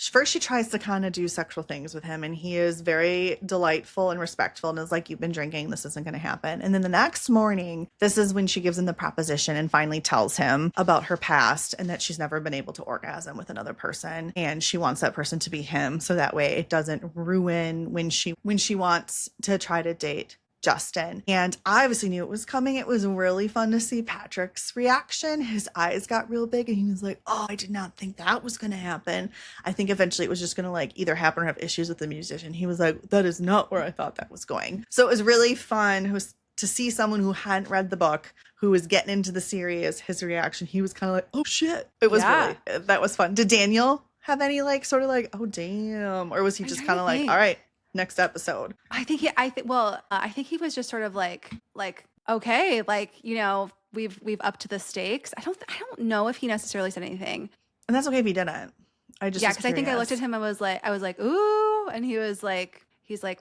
S1: First, she tries to kind of do sexual things with him, and he is very delightful and respectful and is like, you've been drinking. This isn't going to happen. And then the next morning, this is when she gives him the proposition and finally tells him about her past and that she's never been able to orgasm with another person. And she wants that person to be him. So that way it doesn't ruin when she wants to try to date Justin. And I obviously knew it was coming. It was really fun to see Patrick's reaction. His eyes got real big and he was like, oh, I did not think that was going to happen. I think eventually it was just going to like either happen or have issues with the musician. He was like, that is not where I thought that was going. So it was really fun to see someone who hadn't read the book, who was getting into the series, his reaction. He was kind of like, oh shit. It was
S2: yeah,
S1: that was fun. Did Daniel have any like sort of like, oh damn? Or was he
S2: I'm
S1: just
S2: trying
S1: kind
S2: to
S1: of like,
S2: think.
S1: all right, next episode?
S2: I think he was just sort of like okay, like we've upped the stakes. I don't know if he necessarily said anything.
S1: And that's okay if he didn't. I just
S2: Yeah,
S1: was
S2: because I think I looked at
S1: curious.
S2: him and I was like ooh, and he's like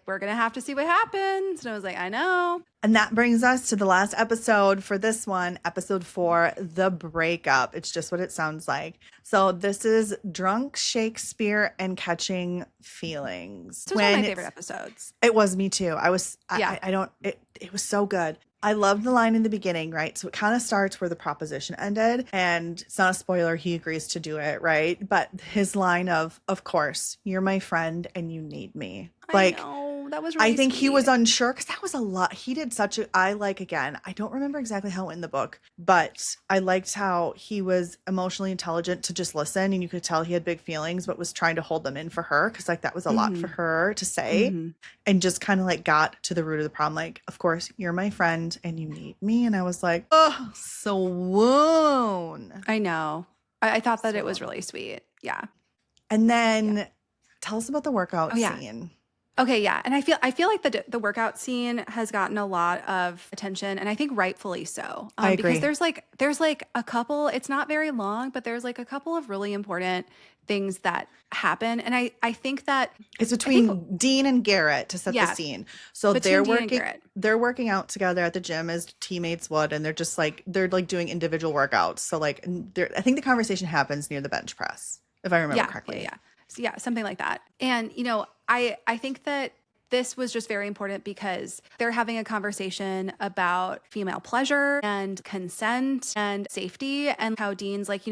S2: we're gonna have to see what happens, and I was like I know.
S1: And that brings us to the last episode for this one, episode 4, The Breakup. It's just what it sounds like. So this is Drunk Shakespeare and Catching Feelings.
S2: This was one of my favorite episodes.
S1: It was me too.
S2: Yeah.
S1: It was so good. I love the line in the beginning, right? So it kind of starts where the proposition ended, and it's not a spoiler, he agrees to do it, right? But his line of course, you're my friend and you need me.
S2: I
S1: Like,
S2: know that was
S1: I
S2: really
S1: think he was
S2: sweet.
S1: unsure because that was a lot. He did such a, I like, again, I don't remember exactly how it went in the book, but I liked how he was emotionally intelligent to just listen. And you could tell he had big feelings, but was trying to hold them in for her. Cause like that was a lot for
S2: Hmm.
S1: her to say,
S2: Hmm.
S1: and just kind of like got to the root of the problem. Like, of course, you're my friend and you need me. And I was like, oh, so woon.
S2: I know. I thought that
S1: So
S2: it was
S1: woon.
S2: really sweet. Yeah.
S1: And
S2: Yeah.
S1: then tell us about the workout
S2: Oh yeah.
S1: scene.
S2: Okay, yeah. And I feel like the workout scene has gotten a lot of attention, and I think rightfully so.
S1: I
S2: Because
S1: agree.
S2: there's like a couple, it's not very long, but there's like a couple of really important things that happen. And I think that
S1: It's
S2: I think
S1: between Dean and Garrett to set the
S2: yeah,
S1: scene. So
S2: between Dean and Garrett.
S1: they're working out together at the gym as teammates would, and they're like doing individual workouts. So like I think the conversation happens near the bench press, if I remember
S2: Yeah, yeah,
S1: correctly.
S2: yeah. So yeah, something like that. And I think that this was just very important because they're having a conversation about female pleasure and consent and safety and how Dean's like,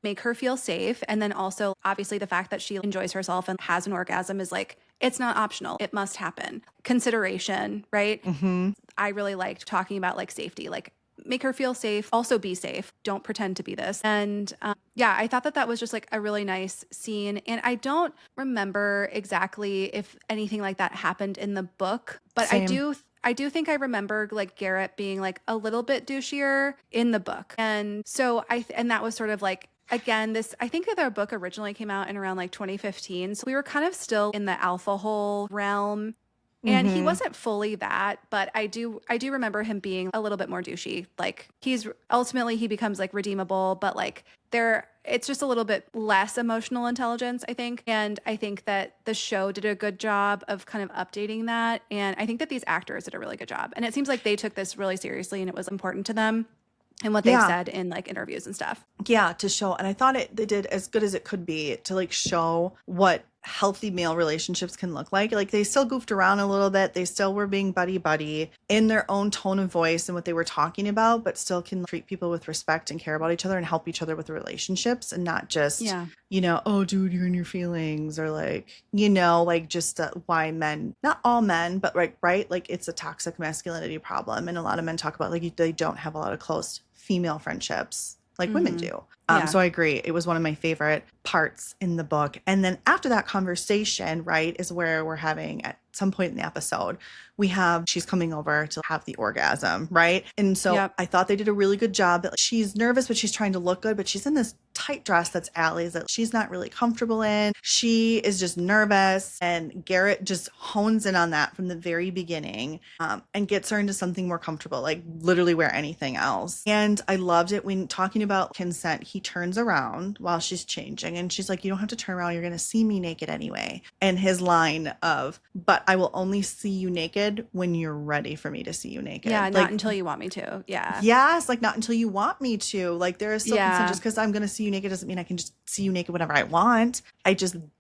S2: make her feel safe. And then also, obviously, the fact that she enjoys herself and has an orgasm is like, it's not optional. It must happen. Consideration, right?
S1: Mm-hmm.
S2: I really liked talking about like safety, like make her feel safe, also be safe. Don't pretend to be this. And yeah, I thought that was just like a really nice scene. And I don't remember exactly if anything like that happened in the book, but
S1: Same.
S2: I do think I remember like Garrett being like a little bit douchier in the book. And so and that was sort of like, again, I think that our book originally came out in around like 2015. So we were kind of still in the alpha hole realm. And he wasn't fully that, but I do remember him being a little bit more douchey. Like he becomes like redeemable, but like it's just a little bit less emotional intelligence, I think. And I think that the show did a good job of kind of updating that. And I think that these actors did a really good job. And it seems like they took this really seriously and it was important to them and what they've said in like interviews and stuff.
S1: Yeah, to show. And I thought they did as good as it could be to like show what healthy male relationships can look like. Like they still goofed around a little bit. They still were being buddy in their own tone of voice and what they were talking about, but still can treat people with respect and care about each other and help each other with relationships and not just, oh, dude, you're in your feelings or like, like just why men, not all men, but right? Like it's a toxic masculinity problem. And a lot of men talk about like they don't have a lot of close female friendships like women do. So I agree. It was one of my favorite parts in the book. And then after that conversation, right, is where we're having at some point in the episode, she's coming over to have the orgasm, right? And so I thought they did a really good job that she's nervous, but she's trying to look good, but she's in this tight dress that's Allie's that she's not really comfortable in. She is just nervous, and Garrett just hones in on that from the very beginning and gets her into something more comfortable, like literally wear anything else. And I loved it when talking about consent, he turns around while she's changing and she's like, you don't have to turn around. You're going to see me naked anyway. And his line of, but I will only see you naked when you're ready for me to see you naked.
S2: Yeah,
S1: like,
S2: not until you want me to. Yeah.
S1: Yes, like not until you want me to. Like there is still consent. Just because I'm going to see you naked doesn't mean I can just see you naked whenever I want.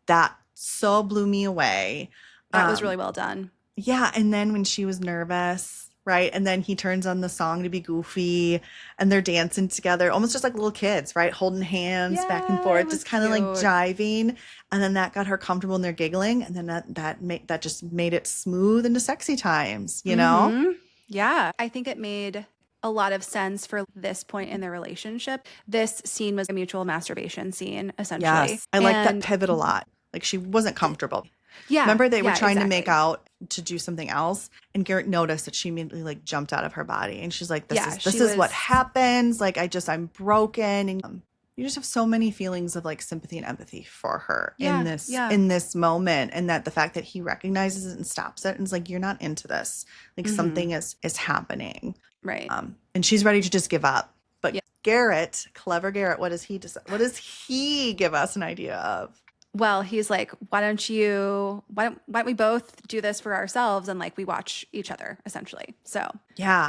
S1: That so blew me away.
S2: That was really well done.
S1: Yeah. And then when she was nervous, right? And then he turns on the song to be goofy and they're dancing together, almost just like little kids, right? Holding hands back and forth, just kind of like jiving. And then that got her comfortable and they're giggling. And then that just made it smooth into sexy times, you know?
S2: Yeah. I think it made a lot of sense for this point in their relationship. This scene was a mutual masturbation scene, essentially.
S1: Yes. I like that pivot a lot. Like she wasn't comfortable.
S2: Yeah.
S1: Remember they were trying to make out to do something else, and Garrett noticed that she immediately like jumped out of her body, and she's like, this is what happens. Like I'm broken. And you just have so many feelings of like sympathy and empathy for her in this moment. And that the fact that he recognizes it and stops it and is like, you're not into this. Like something is happening.
S2: Right.
S1: And she's ready to just give up. But Garrett, clever Garrett, what does he decide? What does he give us an idea of?
S2: Well, he's like, why don't we both do this for ourselves and like we watch each other, essentially. So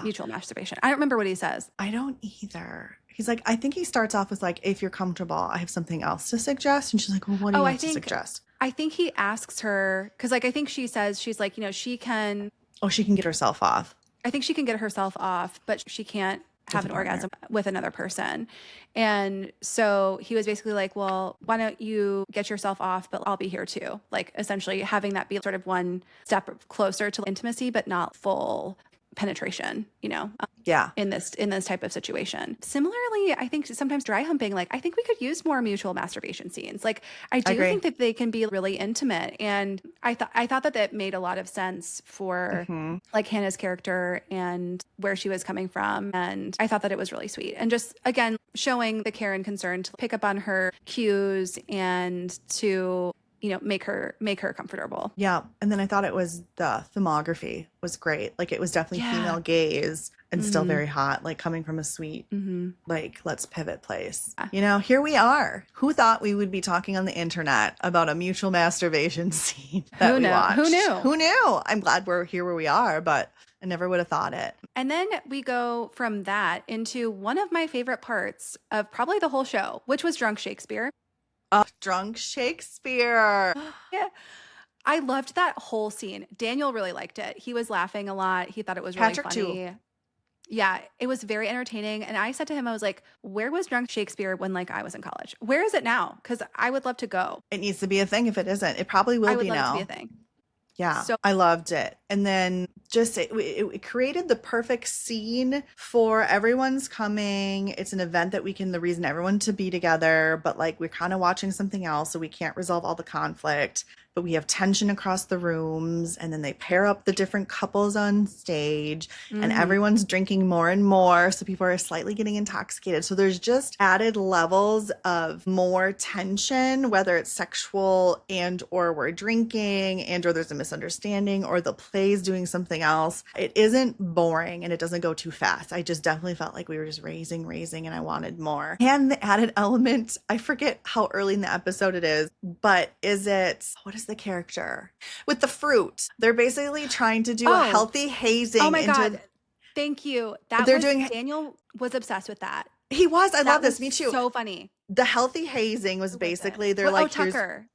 S2: mutual masturbation. I don't remember what he says.
S1: I don't either. He's like, I think he starts off with like, if you're comfortable, I have something else to suggest. And she's like, well, what do you have to suggest?
S2: I think he asks her, because like I think she says, she's like, she can.
S1: Oh, she can get herself off.
S2: I think she can get herself off, but she can't have an orgasm with another person. And so he was basically like, well, why don't you get yourself off, but I'll be here too. Like essentially having that be sort of one step closer to intimacy, but not full penetration, in this type of situation. Similarly, I think sometimes dry humping, like I think we could use more mutual masturbation scenes. Like I do think that they can be really intimate. And I thought that made a lot of sense for like Hannah's character and where she was coming from. And I thought that it was really sweet. And just again, showing the care and concern to pick up on her cues and to make her comfortable.
S1: Yeah. And then I thought it was the themography was great. Like it was definitely female gaze and still very hot, like coming from a sweet, like let's pivot place. Here we are. Who thought we would be talking on the internet about a mutual masturbation scene that we watched? Who knew? I'm glad we're here where we are, but I never would have thought it.
S2: And then we go from that into one of my favorite parts of probably the whole show, which was Drunk Shakespeare.
S1: Drunk Shakespeare.
S2: Yeah. I loved that whole scene. Daniel really liked it. He was laughing a lot. He thought it was really
S1: Patrick
S2: funny.
S1: too.
S2: Yeah, it was very entertaining. And I said to him, I was like, where was Drunk Shakespeare when like I was in college? Where is it now? Because I would love to go.
S1: It needs to be a thing if it isn't. It probably will
S2: I would
S1: be
S2: love
S1: now.
S2: it to be a thing.
S1: Yeah,
S2: So
S1: I loved it. And then just it created the perfect scene for everyone's coming. It's an event that the reason everyone to be together, but like we're kind of watching something else, so we can't resolve all the conflict. But we have tension across the rooms, and then they pair up the different couples on stage, and everyone's drinking more and more. So people are slightly getting intoxicated. So there's just added levels of more tension, whether it's sexual and or we're drinking and or there's a misunderstanding or the play's doing something else. It isn't boring and it doesn't go too fast. I just definitely felt like we were just raising, and I wanted more. And the added element, I forget how early in the episode it is, but what is the character? With the fruit. They're basically trying to do a healthy hazing.
S2: Oh my God. Thank you. Daniel was obsessed with that.
S1: He was. I love this. Me too.
S2: So funny.
S1: The healthy hazing was basically they're like,
S2: Tucker.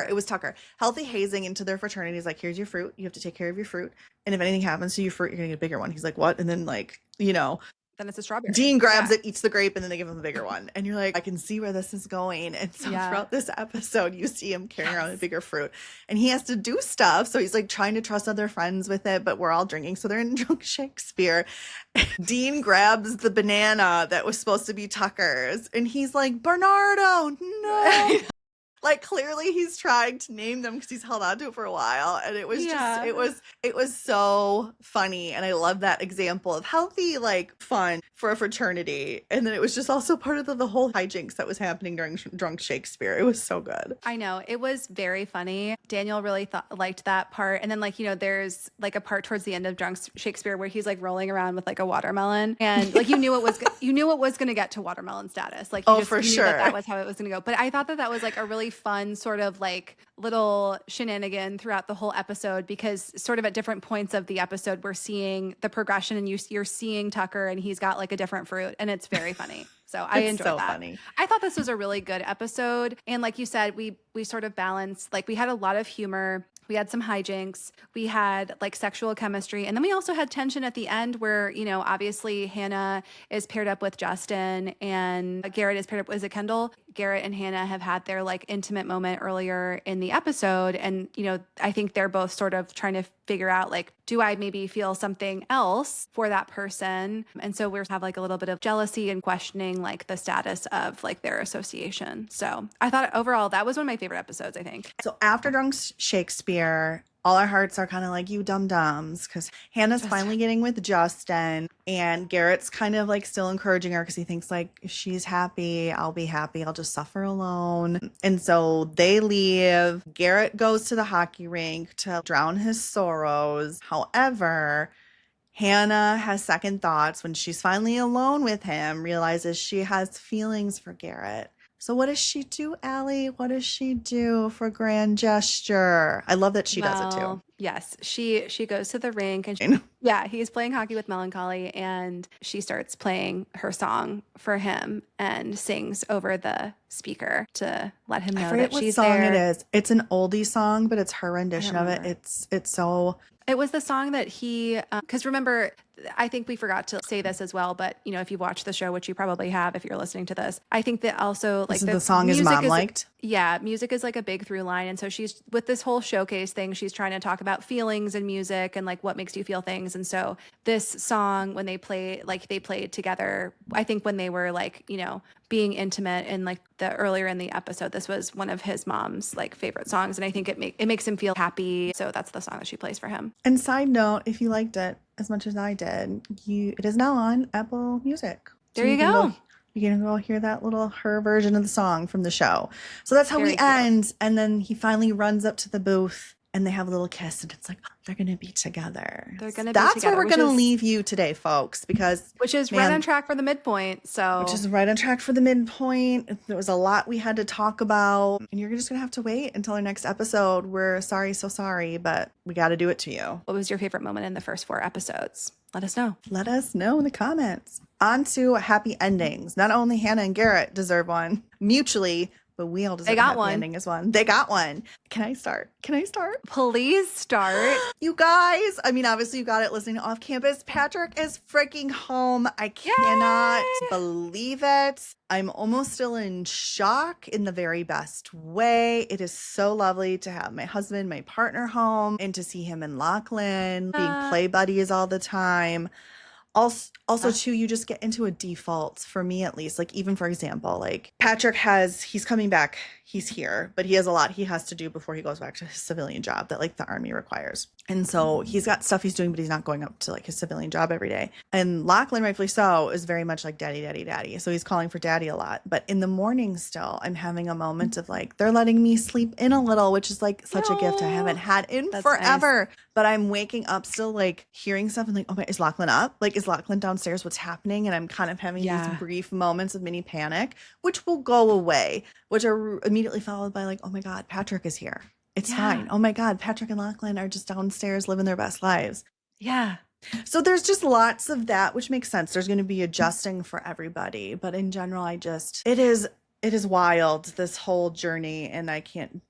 S1: It was Tucker. Healthy hazing into their fraternity. He's like, here's your fruit. You have to take care of your fruit. And if anything happens to your fruit, you're going to get a bigger one. He's like, what? And then like,
S2: then it's a strawberry.
S1: Dean grabs it, eats the grape, and then they give him the bigger one. And you're like, I can see where this is going. And so throughout this episode, you see him carrying around a bigger fruit. And he has to do stuff. So he's like trying to trust other friends with it, but we're all drinking. So they're in Drunk Shakespeare. Dean grabs the banana that was supposed to be Tucker's. And he's like, Bernardo, no. Like clearly he's trying to name them because he's held on to it for a while. And it was it was so funny. And I love that example of healthy, like fun for a fraternity. And then it was just also part of the whole hijinks that was happening during Drunk Shakespeare. It was so good.
S2: I know. It was very funny. Daniel really liked that part. And then like, there's like a part towards the end of Drunk Shakespeare where he's like rolling around with like a watermelon. And like, you knew it was going to get to watermelon status. Like,
S1: for sure.
S2: That was how it was going to go. But I thought that was like a really fun sort of like little shenanigan throughout the whole episode, because sort of at different points of the episode we're seeing the progression, and you're seeing Tucker and he's got like a different fruit, and it's very funny. So I enjoyed that. Funny. I thought this was a really good episode, and like you said, we sort of balanced, like we had a lot of humor. We had some hijinks. We had like sexual chemistry. And then we also had tension at the end where, obviously Hannah is paired up with Justin and Garrett is paired up with Kendall. Garrett and Hannah have had their like intimate moment earlier in the episode. And, I think they're both sort of trying to figure out like, do I maybe feel something else for that person? And so we have like a little bit of jealousy and questioning like the status of like their association. So I thought overall that was one of my favorite episodes, I think.
S1: So after Drunk Shakespeare, all our hearts are kind of like, you dum-dums, because Hannah's finally getting with Justin, and Garrett's kind of like still encouraging her because he thinks like, if she's happy, I'll be happy. I'll just suffer alone. And so they leave. Garrett goes to the hockey rink to drown his sorrows. However, Hannah has second thoughts when she's finally alone with him, realizes she has feelings for Garrett. So what does she do, Allie? What does she do for grand gesture? I love that she does it too.
S2: Yes, she goes to the rink and he's playing hockey with Melancholy, and she starts playing her song for him and sings over the speaker to let him know that she's there. I forget what song
S1: it is. It's an oldie song, but it's her rendition of it. It's so.
S2: It was the song that he, because remember, I think we forgot to say this as well, but if you've watched the show, which you probably have if you're listening to this, I think that also like
S1: the song his mom liked.
S2: Yeah, music is like a big through line. And so she's with this whole showcase thing, she's trying to talk about feelings and music and like what makes you feel things. And so this song, when they played together, I think when they were like, being intimate and like the earlier in the episode, this was one of his mom's like favorite songs. And I think it makes him feel happy. So that's the song that she plays for him.
S1: And side note, if you liked it as much as I did, it is now on Apple Music.
S2: There you go.
S1: You can go hear her version of the song from the show. So that's how we end. And then he finally runs up to the booth and they have a little kiss, and it's like, oh, they're going to be together. That's where we're going to leave you today, folks,
S2: which is right on track for the midpoint.
S1: There was a lot we had to talk about, and you're just going to have to wait until our next episode. We're sorry, so sorry, but we got to do it to you.
S2: What was your favorite moment in the first 4 episodes? Let us know.
S1: Let us know in the comments. On to happy endings. Not only Hannah and Garrett deserve one mutually, but we all
S2: They
S1: deserve a
S2: got
S1: happy
S2: one.
S1: ending as one. They got one. Can I start?
S2: Please start.
S1: You guys, I mean, obviously you got it listening to Off Campus. Patrick is freaking home. I cannot believe it. I'm almost still in shock in the very best way. It is so lovely to have my husband, my partner home, and to see him in Lachlan, being play buddies all the time. Also too, you just get into a default, for me at least. Like, even for example, like Patrick he's coming back, he's here, but he has a lot he has to do before he goes back to his civilian job that like the Army requires. And so he's got stuff he's doing, but he's not going up to like his civilian job every day. And Lachlan, rightfully so, is very much like daddy, daddy, daddy. So he's calling for daddy a lot. But in the morning still, I'm having a moment of like, they're letting me sleep in a little, which is like such a gift I haven't had in forever. Nice. But I'm waking up still like hearing stuff and like, oh my, is Lachlan up? Like, is Lachlan downstairs? What's happening? And I'm kind of having these brief moments of mini panic, which will go away, which are immediately followed by like, oh my God, Patrick is here. It's fine. Oh my God, Patrick and Lachlan are just downstairs living their best lives.
S2: Yeah.
S1: So there's just lots of that, which makes sense. There's going to be adjusting for everybody. But in general, it is wild, this whole journey. And I can't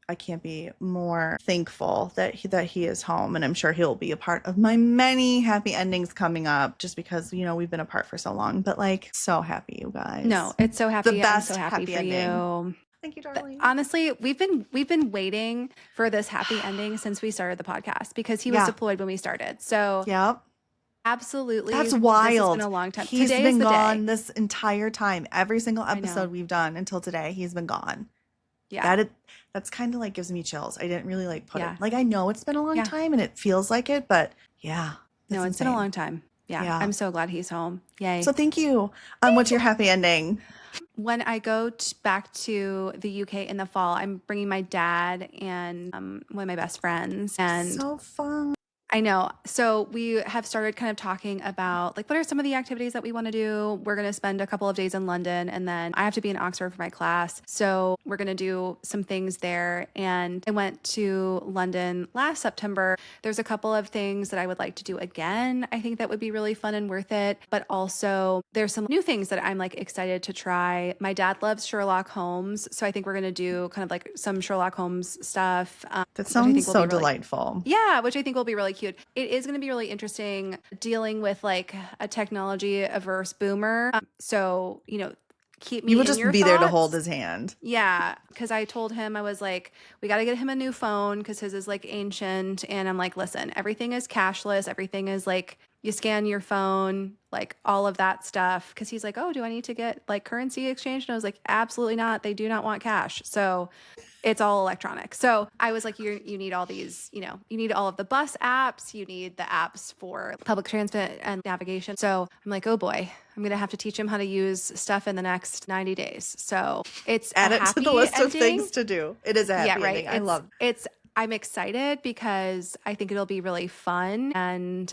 S1: be more thankful that he is home. And I'm sure he'll be a part of my many happy endings coming up, just because, you know, we've been apart for so long. But like, so happy, you guys.
S2: No, it's so happy.
S1: The best
S2: I'm so happy for
S1: ending.
S2: you.
S1: Thank you, darling.
S2: Honestly, we've been waiting for this happy ending since we started the podcast, because he was deployed when we started. So absolutely.
S1: That's wild.
S2: This has been a long time.
S1: He's
S2: Today
S1: been
S2: is the
S1: gone
S2: day.
S1: this entire time. Every single episode we've done until today, he's been gone.
S2: Yeah.
S1: That's kind of like gives me chills. I didn't really like put it. Like, I know it's been a long time and it feels like it, but yeah.
S2: No, it's been a long time. Yeah. I'm so glad he's home. Yay.
S1: So thank you. What's your happy ending?
S2: When I go back to the UK in the fall, I'm bringing my dad and one of my best friends. And
S1: so fun.
S2: I know. So we have started kind of talking about like, what are some of the activities that we want to do? We're going to spend a couple of days in London, and then I have to be in Oxford for my class. So we're going to do some things there. And I went to London last September. There's a couple of things that I would like to do again. I think that would be really fun and worth it. But also there's some new things that I'm like excited to try. My dad loves Sherlock Holmes. So I think we're going to do kind of like some Sherlock Holmes stuff.
S1: That sounds so delightful.
S2: Yeah, which I think will be really cute. It is going to be really interesting dealing with like a technology averse boomer. So, you know, keep me.
S1: You will
S2: in
S1: just
S2: your
S1: be
S2: thoughts.
S1: there to hold his hand.
S2: Yeah, because I told him, I was like, we got to get him a new phone because his is like ancient. And I'm like, listen, everything is cashless. Everything is like, you scan your phone, like all of that stuff. Because he's like, oh, do I need to get like currency exchange? And I was like, absolutely not. They do not want cash. So it's all electronic. So I was like, you need all these, you know, you need all of the bus apps. You need the apps for public transit and navigation. So I'm like, oh boy, I'm going to have to teach him how to use stuff in the next 90 days. So it's
S1: add it to the list
S2: ending.
S1: Of things to do. It is a happy ending. I love
S2: it. I'm excited because I think it'll be really fun. And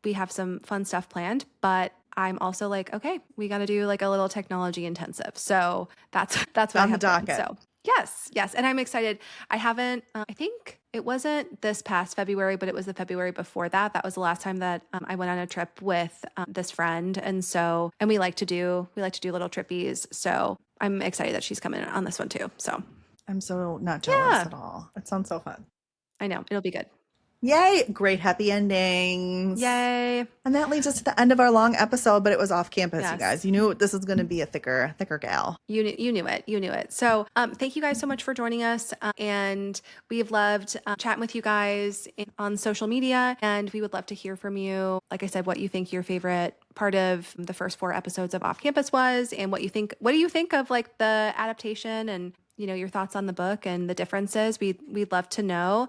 S2: we have some fun stuff planned, but I'm also like, okay, we got to do like a little technology intensive. So that's what
S1: on
S2: I have
S1: the docket.
S2: So yes. And I'm excited. I haven't, I think it wasn't this past February, but it was the February before that. That was the last time that I went on a trip with this friend. And we like to do little trippies. So I'm excited that she's coming on this one too. So
S1: I'm so not jealous at all. It sounds so fun.
S2: I know. It'll be good.
S1: Yay. Great happy endings.
S2: Yay.
S1: And that leads us to the end of our long episode, but it was off campus, you guys. You knew this was going to be a thicker gal.
S2: You knew it. So thank you guys so much for joining us. And we've loved chatting with you guys on social media. And we would love to hear from you. Like I said, what you think your favorite part of the first 4 episodes of Off Campus was, and what do you think of like the adaptation, and you know, your thoughts on the book and the differences. We'd love to know.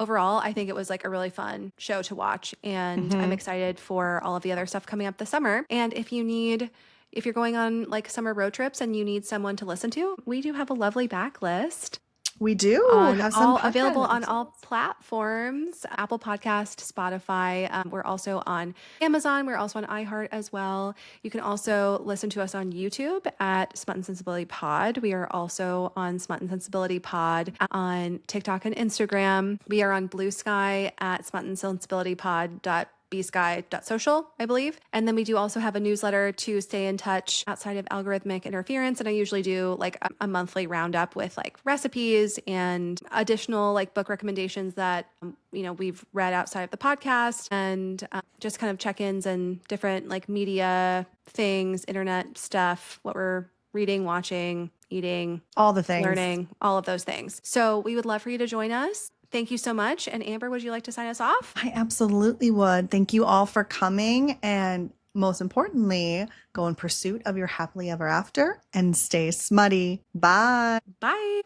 S2: Overall, I think it was like a really fun show to watch, and I'm excited for all of the other stuff coming up this summer. And if you're going on like summer road trips and you need someone to listen to, we do have a lovely backlist.
S1: We do
S2: have some available on all platforms: Apple Podcast, Spotify. We're also on Amazon. We're also on iHeart as well. You can also listen to us on YouTube at Smut and Sensibility Pod. We are also on Smut and Sensibility Pod on TikTok and Instagram. We are on Blue Sky at Smut and Sensibility Pod bsky.social, I believe. And then we do also have a newsletter to stay in touch outside of algorithmic interference. And I usually do like a monthly roundup with like recipes and additional like book recommendations that, we've read outside of the podcast, and just kind of check-ins and different like media things, internet stuff, what we're reading, watching, eating,
S1: all the things,
S2: learning, all of those things. So we would love for you to join us. Thank you so much. And Amber, would you like to sign us off?
S1: I absolutely would. Thank you all for coming. And most importantly, go in pursuit of your happily ever after and stay smutty. Bye.
S2: Bye.